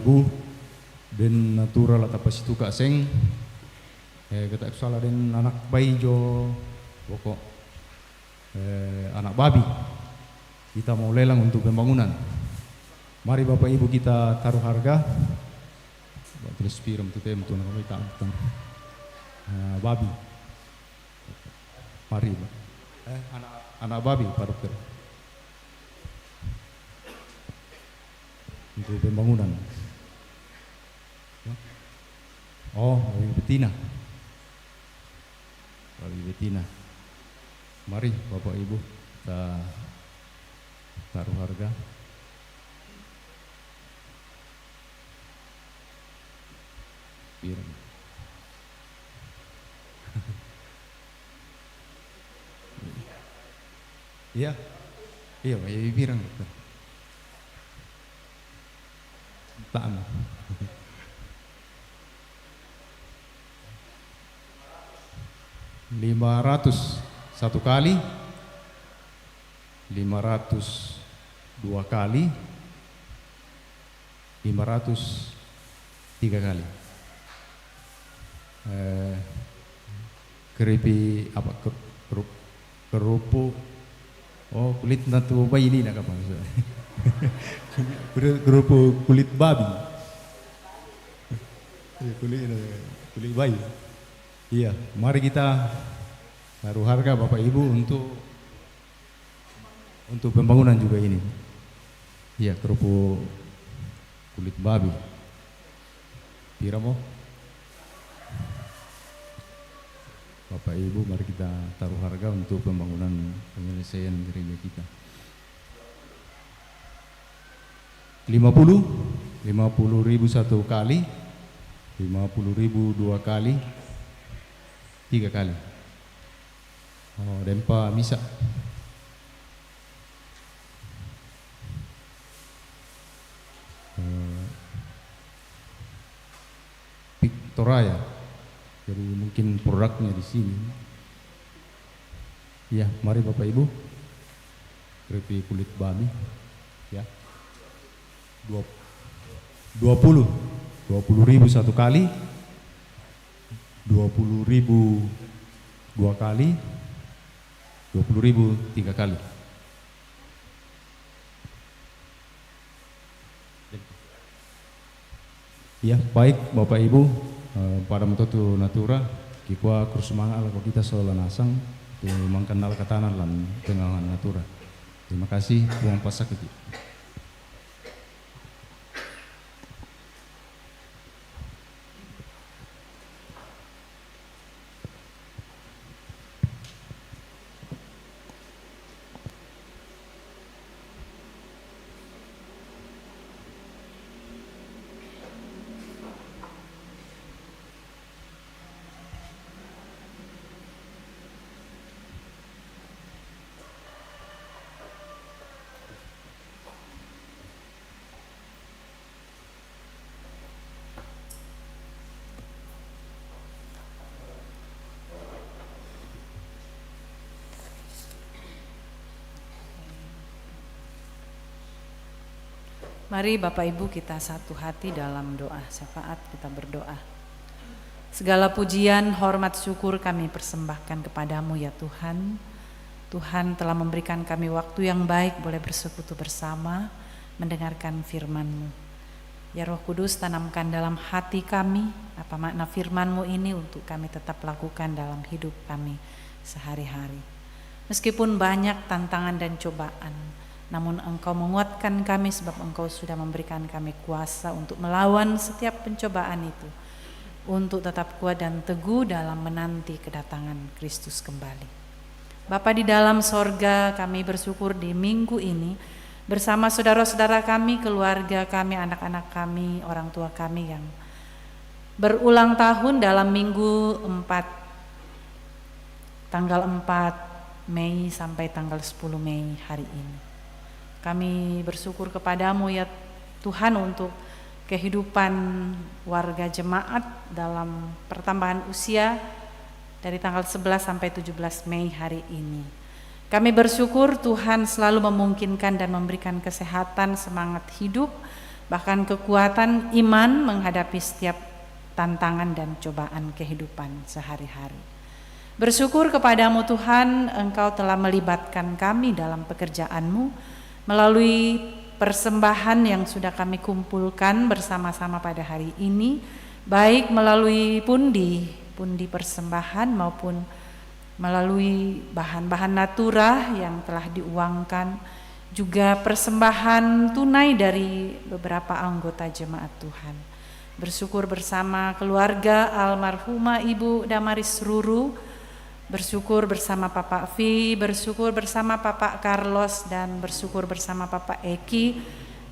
Ibu dan natural atau pasitu Kak Seng kata salah dan anak bayi jo pokok anak babi kita mau lelang untuk pembangunan. Mari Bapak Ibu kita taruh harga tulis piram tu tem tu nak kita babi. Mari anak babi Pak Dokter untuk pembangunan. Oh, babi betina. Babi betina. Mari Bapak Ibu kita taruh harga. Piram. Iya. Iya, bayi pirang Dokter. Taan. 500 satu kali, 500 dua kali, 500 tiga kali. Keripik apa kerupuk, oh kulit natu bayi ini nak apa maksudnya? Kerupuk kulit babi, kulit bayi. Iya, mari kita taruh harga Bapak Ibu untuk pembangunan juga ini. Iya, kerupuk kulit babi. Piramo? Bapak Ibu, mari kita taruh harga untuk pembangunan penyelesaian gereja kita. 50.000 satu kali, 50.000 dua kali, 3 kali. Oh, dempa misa. Victoria. Jadi mungkin produknya di sini. Ya, mari Bapak Ibu. Keripik kulit babi. Ya. 20.000 satu kali. 20.000 dua kali, 20.000 3 kali. Ya, baik Bapak Ibu, pada metotu natura, kikwa kursumangan ala kita soal nasang, mengkenal katanan lan tengah natura. Terima kasih, buang pasak itu. Mari Bapak Ibu kita satu hati dalam doa syafaat, kita berdoa. Segala pujian, hormat, syukur kami persembahkan kepadamu ya Tuhan. Tuhan telah memberikan kami waktu yang baik boleh bersekutu bersama, mendengarkan firman-Mu. Ya Roh Kudus, tanamkan dalam hati kami apa makna firman-Mu ini untuk kami tetap lakukan dalam hidup kami sehari-hari. Meskipun banyak tantangan dan cobaan, namun Engkau menguatkan kami sebab Engkau sudah memberikan kami kuasa untuk melawan setiap pencobaan itu, untuk tetap kuat dan teguh dalam menanti kedatangan Kristus kembali. Bapa di dalam sorga, kami bersyukur di minggu ini bersama saudara-saudara kami, keluarga kami, anak-anak kami, orang tua kami yang berulang tahun dalam minggu 4, tanggal 4 Mei sampai tanggal 10 Mei hari ini. Kami bersyukur kepadamu ya Tuhan untuk kehidupan warga jemaat dalam pertambahan usia dari tanggal 11 sampai 17 Mei hari ini. Kami bersyukur Tuhan selalu memungkinkan dan memberikan kesehatan, semangat hidup bahkan kekuatan iman menghadapi setiap tantangan dan cobaan kehidupan sehari-hari. Bersyukur kepadamu Tuhan, Engkau telah melibatkan kami dalam pekerjaan-Mu melalui persembahan yang sudah kami kumpulkan bersama-sama pada hari ini, baik melalui pundi persembahan maupun melalui bahan-bahan natura yang telah diuangkan, juga persembahan tunai dari beberapa anggota jemaat Tuhan. Bersyukur bersama keluarga almarhumah Ibu Damaris Ruru, bersyukur bersama Bapak Vi, bersyukur bersama Bapak Carlos, dan bersyukur bersama Bapak Eki.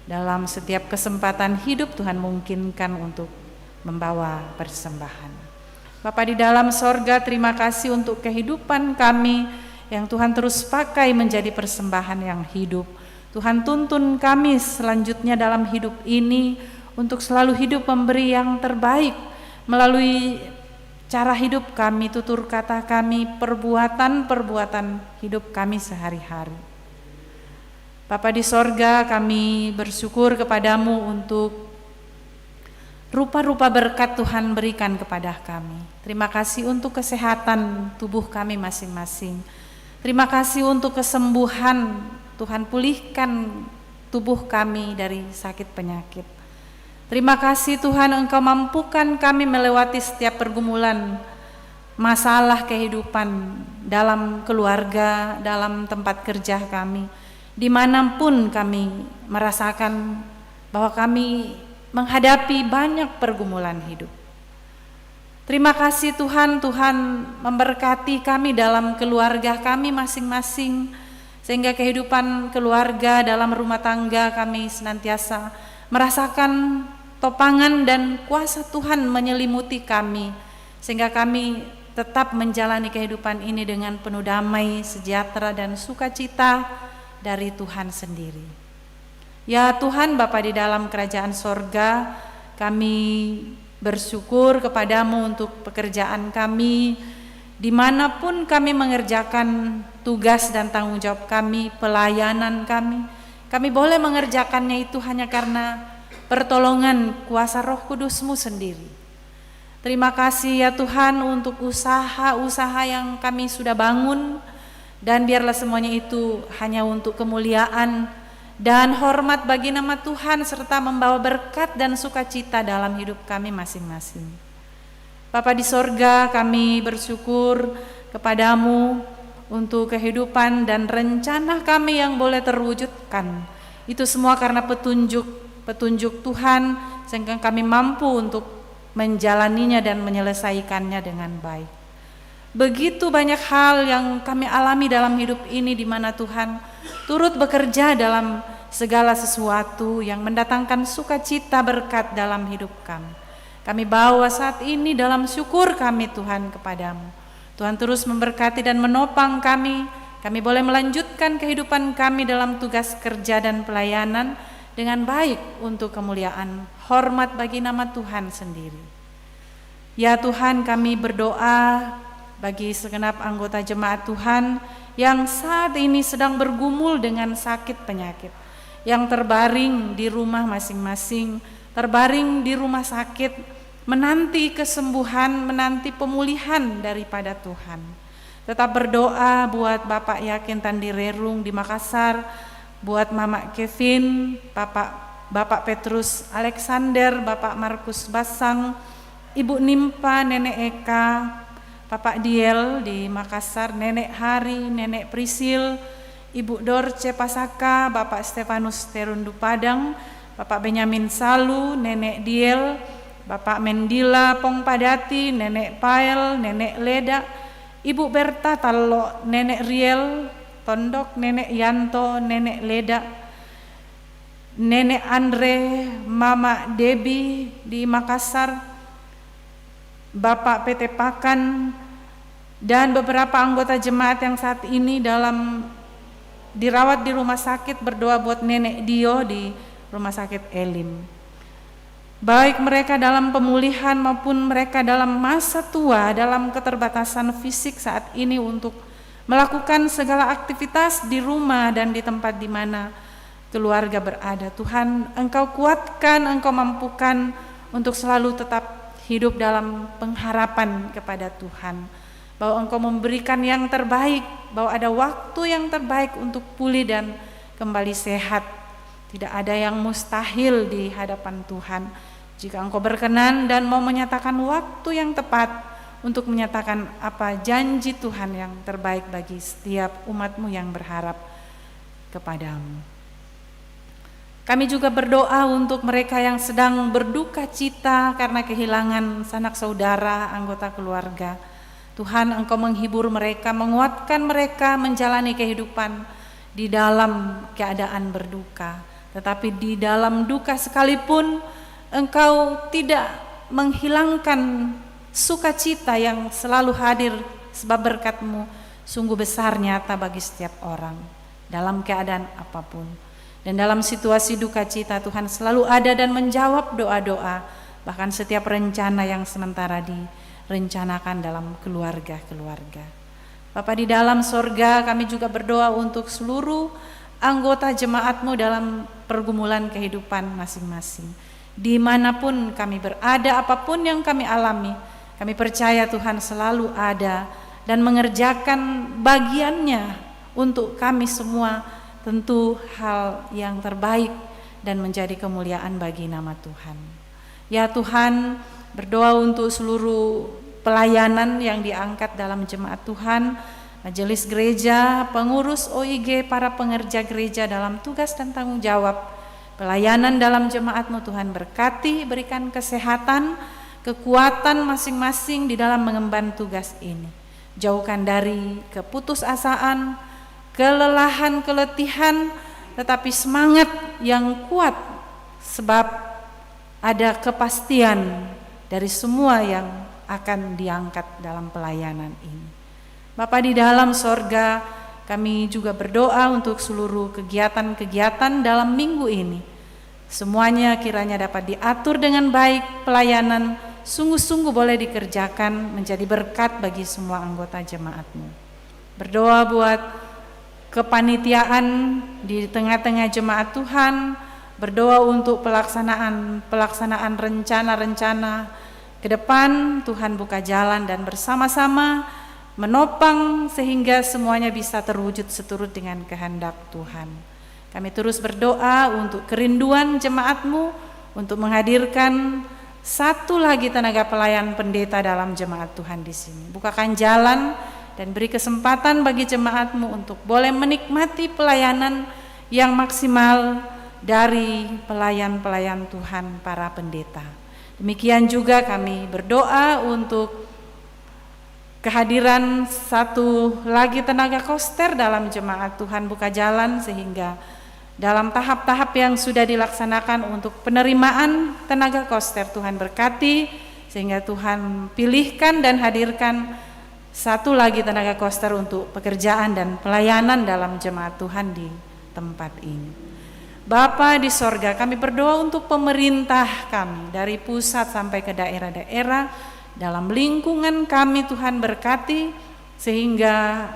Dalam setiap kesempatan hidup Tuhan mungkinkan untuk membawa persembahan. Bapa di dalam sorga, terima kasih untuk kehidupan kami yang Tuhan terus pakai menjadi persembahan yang hidup. Tuhan tuntun kami selanjutnya dalam hidup ini untuk selalu hidup memberi yang terbaik melalui cara hidup kami, tutur kata kami, perbuatan hidup kami sehari-hari. Bapa di sorga, kami bersyukur kepadamu untuk rupa-rupa berkat Tuhan berikan kepada kami. Terima kasih untuk kesehatan tubuh kami masing-masing. Terima kasih untuk kesembuhan, Tuhan pulihkan tubuh kami dari sakit penyakit. Terima kasih Tuhan, Engkau mampukan kami melewati setiap pergumulan masalah kehidupan dalam keluarga, dalam tempat kerja kami, dimanapun kami merasakan bahwa kami menghadapi banyak pergumulan hidup. Terima kasih Tuhan, Tuhan memberkati kami dalam keluarga kami masing-masing, sehingga kehidupan keluarga dalam rumah tangga kami senantiasa merasakan topangan dan kuasa Tuhan menyelimuti kami, sehingga kami tetap menjalani kehidupan ini dengan penuh damai, sejahtera, dan sukacita dari Tuhan sendiri. Ya Tuhan, Bapa di dalam kerajaan sorga, kami bersyukur kepadamu untuk pekerjaan kami, dimanapun kami mengerjakan tugas dan tanggung jawab kami, pelayanan kami boleh mengerjakannya itu hanya karena pertolongan kuasa Roh Kudus-Mu sendiri. Terima kasih ya Tuhan untuk usaha-usaha yang kami sudah bangun, dan biarlah semuanya itu hanya untuk kemuliaan dan hormat bagi nama Tuhan, serta membawa berkat dan sukacita dalam hidup kami masing-masing. Bapa di sorga, kami bersyukur kepadamu untuk kehidupan dan rencana kami yang boleh terwujudkan. Itu semua karena petunjuk Tuhan, sehingga kami mampu untuk menjalaninya dan menyelesaikannya dengan baik. Begitu banyak hal yang kami alami dalam hidup ini, di mana Tuhan turut bekerja dalam segala sesuatu yang mendatangkan sukacita berkat dalam hidup kami. Kami bawa saat ini dalam syukur kami Tuhan kepadamu. Tuhan terus memberkati dan menopang kami. Kami boleh melanjutkan kehidupan kami dalam tugas kerja dan pelayanan dengan baik untuk kemuliaan hormat bagi nama Tuhan sendiri. Ya Tuhan, kami berdoa bagi segenap anggota jemaat Tuhan yang saat ini sedang bergumul dengan sakit penyakit, yang terbaring di rumah masing-masing, terbaring di rumah sakit, menanti kesembuhan, menanti pemulihan daripada Tuhan. Tetap berdoa buat Bapak Yakin Tandirerung di Makassar, buat Mama Kevin, Bapak Petrus Alexander, Bapak Markus Basang, Ibu Nimpa, Nenek Eka, Bapak Diel di Makassar, Nenek Hari, Nenek Prisil, Ibu Dorce Pasaka, Bapak Stefanus Terundu Padang, Bapak Benyamin Salu, Nenek Diel, Bapak Mendila Pong Padati, Nenek Pael, Nenek Leda, Ibu Berta Tallo, Nenek Riel Tondok, Nenek Yanto, Nenek Leda, Nenek Andre, Mama Debi di Makassar, Bapak PT Pakan, dan beberapa anggota jemaat yang saat ini dirawat di rumah sakit. Berdoa buat Nenek Dio di rumah sakit Elim. Baik mereka dalam pemulihan maupun mereka dalam masa tua, dalam keterbatasan fisik saat ini, untuk melakukan segala aktivitas di rumah dan di tempat di mana keluarga berada. Tuhan, Engkau kuatkan, Engkau mampukan untuk selalu tetap hidup dalam pengharapan kepada Tuhan, bahwa Engkau memberikan yang terbaik, bahwa ada waktu yang terbaik untuk pulih dan kembali sehat. Tidak ada yang mustahil di hadapan Tuhan. Jika Engkau berkenan dan mau menyatakan waktu yang tepat untuk menyatakan apa janji Tuhan yang terbaik bagi setiap umat-Mu yang berharap kepadamu. Kami juga berdoa untuk mereka yang sedang berduka cita karena kehilangan sanak saudara, anggota keluarga. Tuhan, Engkau menghibur mereka, menguatkan mereka menjalani kehidupan di dalam keadaan berduka. Tetapi di dalam duka sekalipun Engkau tidak menghilangkan sukacita yang selalu hadir, sebab berkat-Mu sungguh besar nyata bagi setiap orang dalam keadaan apapun. Dan dalam situasi duka cita, Tuhan selalu ada dan menjawab doa-doa, bahkan setiap rencana yang sementara direncanakan dalam keluarga-keluarga. Bapa di dalam sorga, kami juga berdoa untuk seluruh anggota jemaat-Mu dalam pergumulan kehidupan masing-masing. Dimanapun kami berada, apapun yang kami alami, kami percaya Tuhan selalu ada dan mengerjakan bagiannya untuk kami semua, tentu hal yang terbaik dan menjadi kemuliaan bagi nama Tuhan. Ya Tuhan, berdoa untuk seluruh pelayanan yang diangkat dalam jemaat Tuhan, majelis gereja, pengurus OIG, para pengerja gereja dalam tugas dan tanggung jawab pelayanan dalam jemaat-Mu. Tuhan berkati, berikan kesehatan, kekuatan masing-masing di dalam mengemban tugas ini. Jauhkan dari keputusasaan, kelelahan, keletihan, tetapi semangat yang kuat, sebab ada kepastian dari semua yang akan diangkat dalam pelayanan ini. Bapa di dalam sorga, kami juga berdoa untuk seluruh kegiatan-kegiatan dalam minggu ini. Semuanya kiranya dapat diatur dengan baik, pelayanan sungguh-sungguh boleh dikerjakan menjadi berkat bagi semua anggota jemaat-Mu. Berdoa buat kepanitiaan di tengah-tengah jemaat Tuhan, berdoa untuk pelaksanaan rencana-rencana ke depan. Tuhan buka jalan dan bersama-sama menopang sehingga semuanya bisa terwujud seturut dengan kehendak Tuhan. Kami terus berdoa untuk kerinduan jemaat-Mu untuk menghadirkan satu lagi tenaga pelayan pendeta dalam jemaat Tuhan di sini. Bukakan jalan dan beri kesempatan bagi jemaat-Mu untuk boleh menikmati pelayanan yang maksimal dari pelayan-pelayan Tuhan, para pendeta. Demikian juga kami berdoa untuk kehadiran satu lagi tenaga koster dalam jemaat Tuhan. Buka jalan sehingga dalam tahap-tahap yang sudah dilaksanakan untuk penerimaan tenaga koster, Tuhan berkati sehingga Tuhan pilihkan dan hadirkan satu lagi tenaga koster untuk pekerjaan dan pelayanan dalam jemaat Tuhan di tempat ini. Bapa di sorga, kami berdoa untuk pemerintah kami dari pusat sampai ke daerah-daerah. Dalam lingkungan kami Tuhan berkati sehingga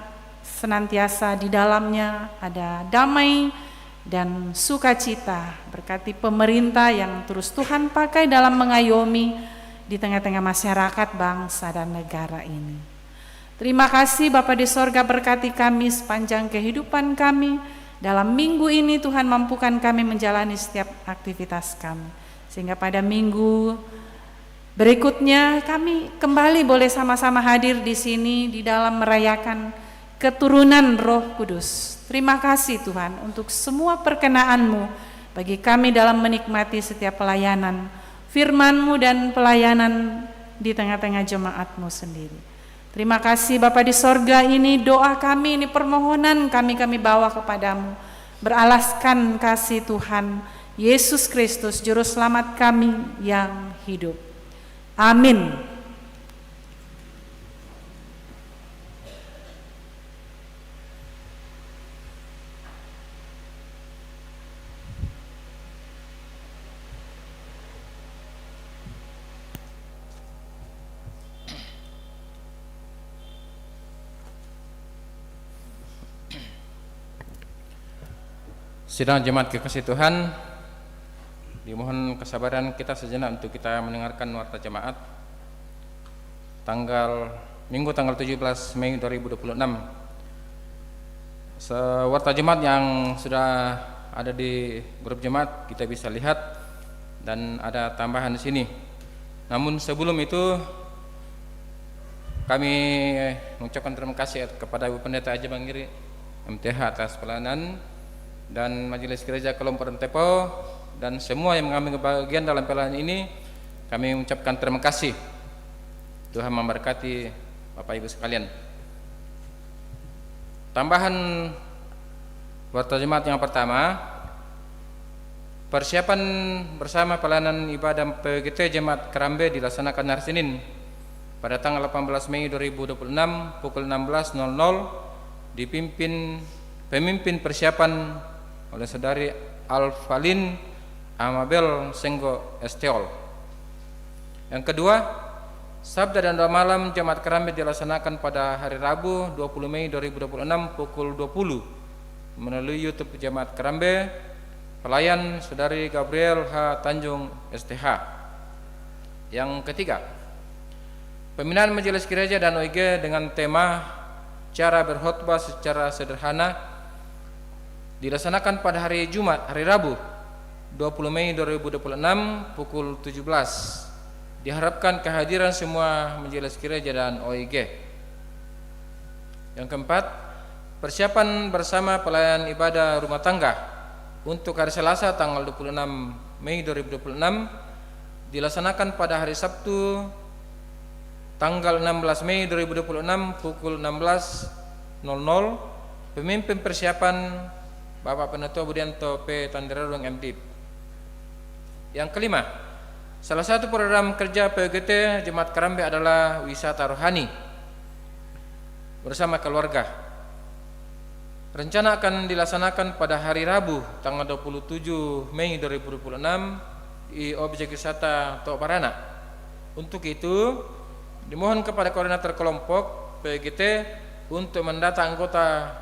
senantiasa di dalamnya ada damai dan sukacita. Berkati pemerintah yang terus Tuhan pakai dalam mengayomi di tengah-tengah masyarakat, bangsa dan negara ini. Terima kasih Bapa di sorga, berkati kami sepanjang kehidupan kami. Dalam minggu ini Tuhan mampukan kami menjalani setiap aktivitas kami. Sehingga pada minggu berikutnya kami kembali boleh sama-sama hadir di sini di dalam merayakan keturunan Roh Kudus. Terima kasih Tuhan untuk semua perkenan-Mu bagi kami dalam menikmati setiap pelayanan firman-Mu dan pelayanan di tengah-tengah jemaat-Mu sendiri. Terima kasih Bapa di sorga, ini doa kami, ini permohonan kami bawa kepadamu, beralaskan kasih Tuhan Yesus Kristus Juru Selamat kami yang hidup. Amin. Sidang jemaat kekasih Tuhan, dimohon kesabaran kita sejenak untuk kita mendengarkan warta jemaat Minggu tanggal 17 Mei 2026. Warta jemaat yang sudah ada di grup jemaat kita bisa lihat dan ada tambahan di sini. Namun sebelum itu kami mengucapkan terima kasih kepada Ibu Pendeta Aji Bangiri MTH atas pelayanan dan Majelis Gereja Kelompok Rentepo dan semua yang mengambil bagian dalam pelayanan ini. Kami mengucapkan terima kasih. Tuhan memberkati Bapak Ibu sekalian. Tambahan warta jemaat yang pertama, persiapan bersama pelayanan ibadah PGT Jemaat Kerambe dilaksanakan hari Senin pada tanggal 18 Mei 2026 pukul 16.00 dipimpin pemimpin persiapan oleh Saudari Alfalin Amabel Senggo Esteol. Yang kedua, sabda dan doa malam Jemaat Kerambe dilaksanakan pada hari Rabu 20 Mei 2026 pukul 20 melalui YouTube Jemaat Kerambe, pelayan Saudari Gabriel H. Tanjung STH. Yang ketiga, pembinaan Majelis Gereja dan OIG dengan tema cara berkhotbah secara sederhana dilaksanakan pada hari Jumat, hari Rabu 20 Mei 2026 pukul 17. Diharapkan kehadiran semua Majelis Gereja dan OIG. Yang keempat, persiapan bersama pelayan ibadah rumah tangga untuk hari Selasa tanggal 26 Mei 2026 dilaksanakan pada hari Sabtu tanggal 16 Mei 2026 pukul 16.00. Pemimpin persiapan Bapak Penetua Budianto P. Tandirarung MD. Yang kelima, salah satu program kerja PGT Jemaat Kerambe adalah wisata rohani bersama keluarga. Rencana akan dilaksanakan pada hari Rabu tanggal 27 Mei 2026 di objek wisata Tok Parana. Untuk itu, dimohon kepada koordinator kelompok PGT untuk mendata anggota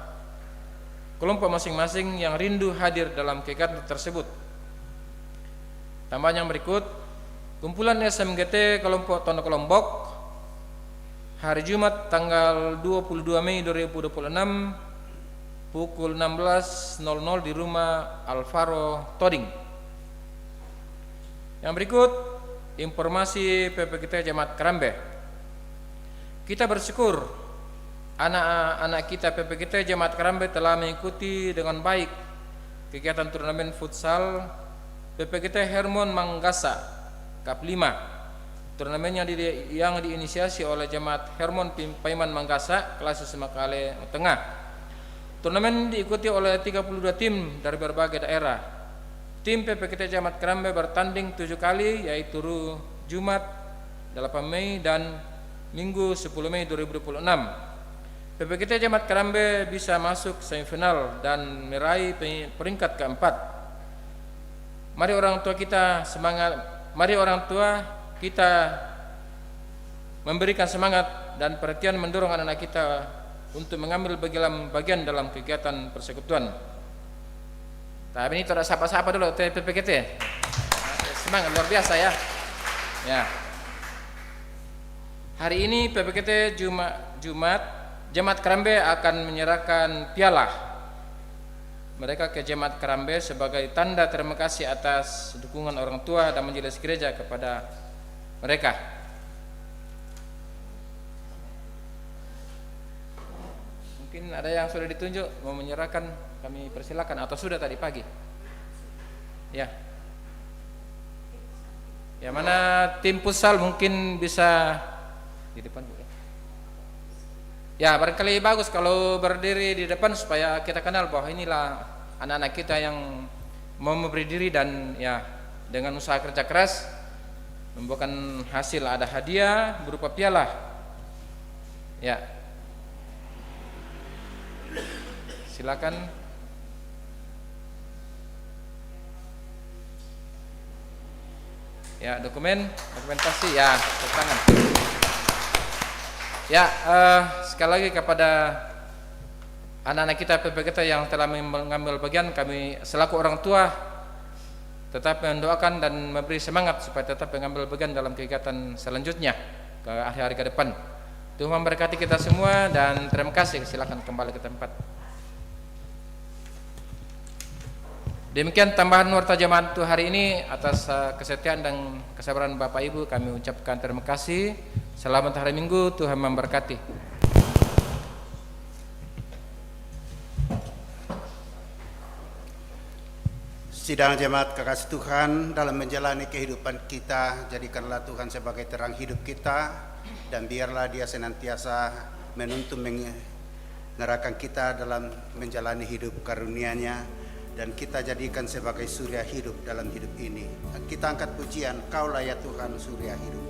kelompok masing-masing yang rindu hadir dalam kegiatan tersebut. Tambahan yang berikut, kumpulan SMGT kelompok Tondok Lombok hari Jumat tanggal 22 Mei 2026 pukul 16.00 di rumah Alvaro Toding. Yang berikut, informasi PPGT Jemaat Kerambe. Kita bersyukur anak-anak kita PPGT Jemaat Kerambe telah mengikuti dengan baik kegiatan turnamen futsal PPGT Hermon Manggasa Cup 5. Turnamen yang diinisiasi oleh Jemaat Hermon Paiman Manggasa kelas Semakale Tengah. Turnamen diikuti oleh 32 tim dari berbagai daerah. Tim PPGT Jemaat Kerambe bertanding 7 kali, yaitu Jumat 8 Mei dan Minggu 10 Mei 2026. PPGT Jemaat Kerambe bisa masuk semifinal dan meraih peringkat keempat. Mari orang tua kita semangat, mari orang tua kita memberikan semangat dan perhatian mendorong anak-anak kita untuk mengambil bagian dalam kegiatan persekutuan. Tapi ini tidak sapa-sapa dulu PPGT. Semangat luar biasa ya. Ya. Hari ini PPGT Jumat Jemaat Kerambe akan menyerahkan piala mereka ke Jemaat Kerambe sebagai tanda terima kasih atas dukungan orang tua dan Majelis Gereja kepada mereka. Mungkin ada yang sudah ditunjuk mau menyerahkan, kami persilakan, atau sudah tadi pagi? Ya. Yang mana tim futsal mungkin bisa di depan, Bu. Ya, barangkali bagus kalau berdiri di depan supaya kita kenal bahwa inilah anak-anak kita yang mau memberi diri dan ya dengan usaha kerja keras membuahkan hasil, ada hadiah berupa piala. Ya. Silakan. Ya, dokumentasi ya, tepuk tangan. Ya, sekali lagi kepada anak-anak kita PPGT yang telah mengambil bagian, kami selaku orang tua tetap mendoakan dan memberi semangat supaya tetap mengambil bagian dalam kegiatan selanjutnya ke hari-hari ke depan. Tuhan memberkati kita semua dan terima kasih. Silakan kembali ke tempat. Demikian tambahan warta jemaat untuk hari ini. Atas kesetiaan dan kesabaran Bapak Ibu kami ucapkan terima kasih. Selamat hari Minggu, Tuhan memberkati. Sidang jemaat kekasih Tuhan, dalam menjalani kehidupan kita, jadikanlah Tuhan sebagai terang hidup kita, dan biarlah Dia senantiasa menuntun mengerahkan kita dalam menjalani hidup karunia-Nya, dan kita jadikan sebagai surya hidup dalam hidup ini. Kita angkat pujian, Kaulah ya Tuhan surya hidup.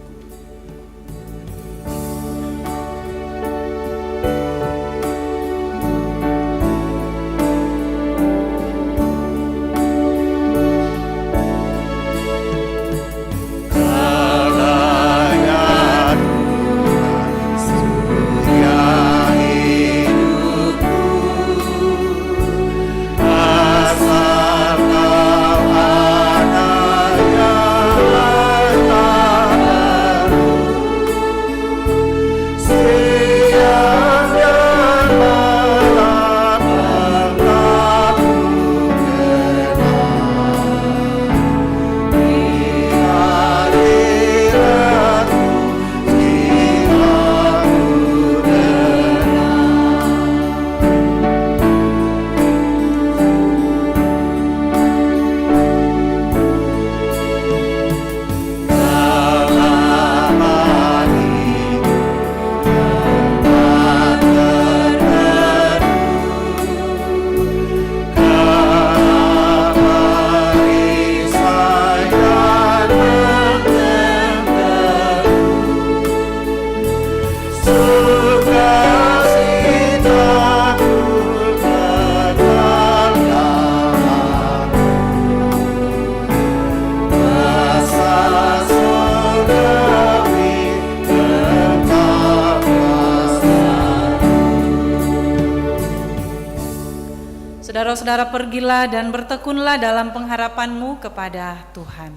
Saudara-saudara, pergilah dan bertekunlah dalam pengharapanmu kepada Tuhan.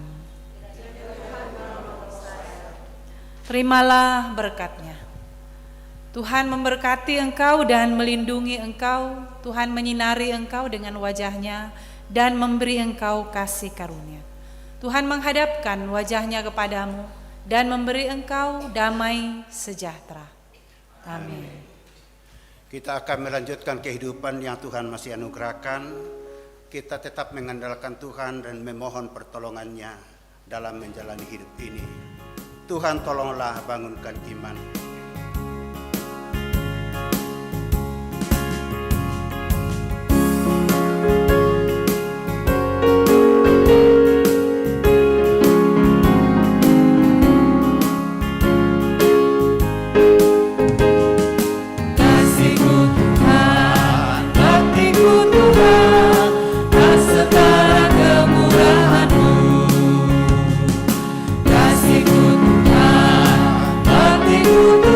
Terimalah berkat-Nya. Tuhan memberkati engkau dan melindungi engkau. Tuhan menyinari engkau dengan wajah-Nya dan memberi engkau kasih karunia. Tuhan menghadapkan wajah-Nya kepadamu dan memberi engkau damai sejahtera. Amin. Kita akan melanjutkan kehidupan yang Tuhan masih anugerahkan. Kita tetap mengandalkan Tuhan dan memohon pertolongan-Nya dalam menjalani hidup ini. Tuhan tolonglah bangunkan iman. Kasihku Tuhan, hatiku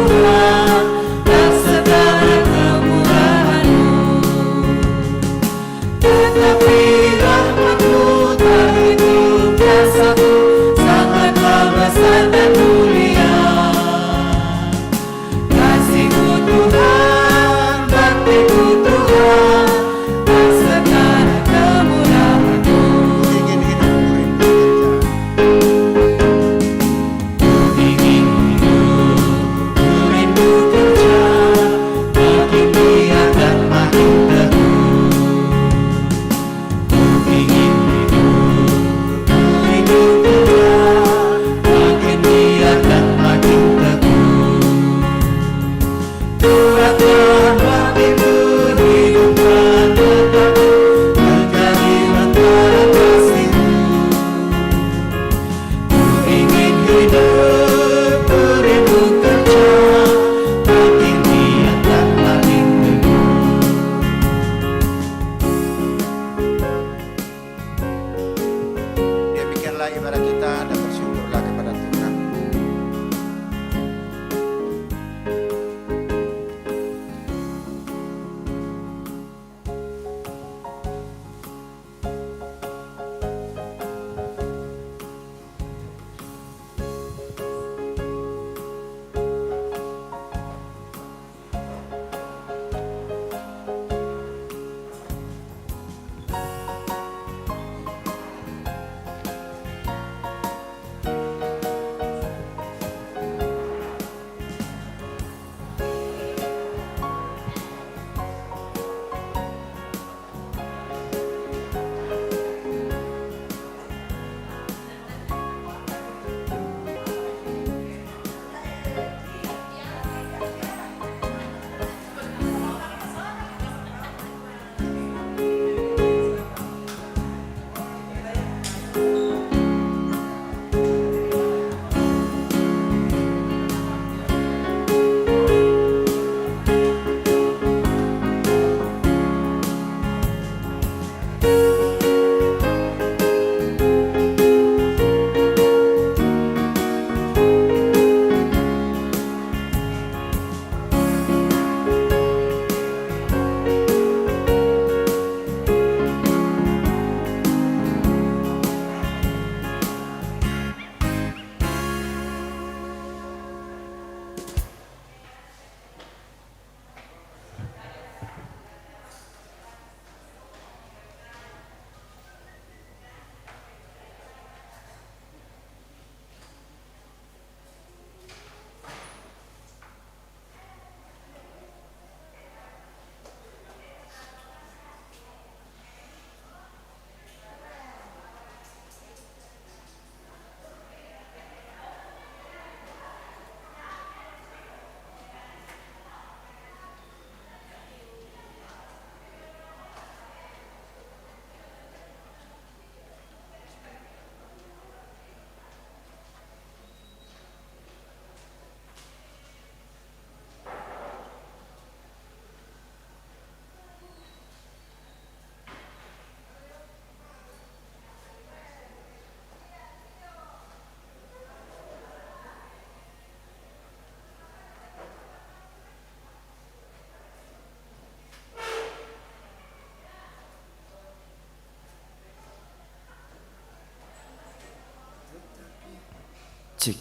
cik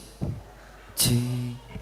cik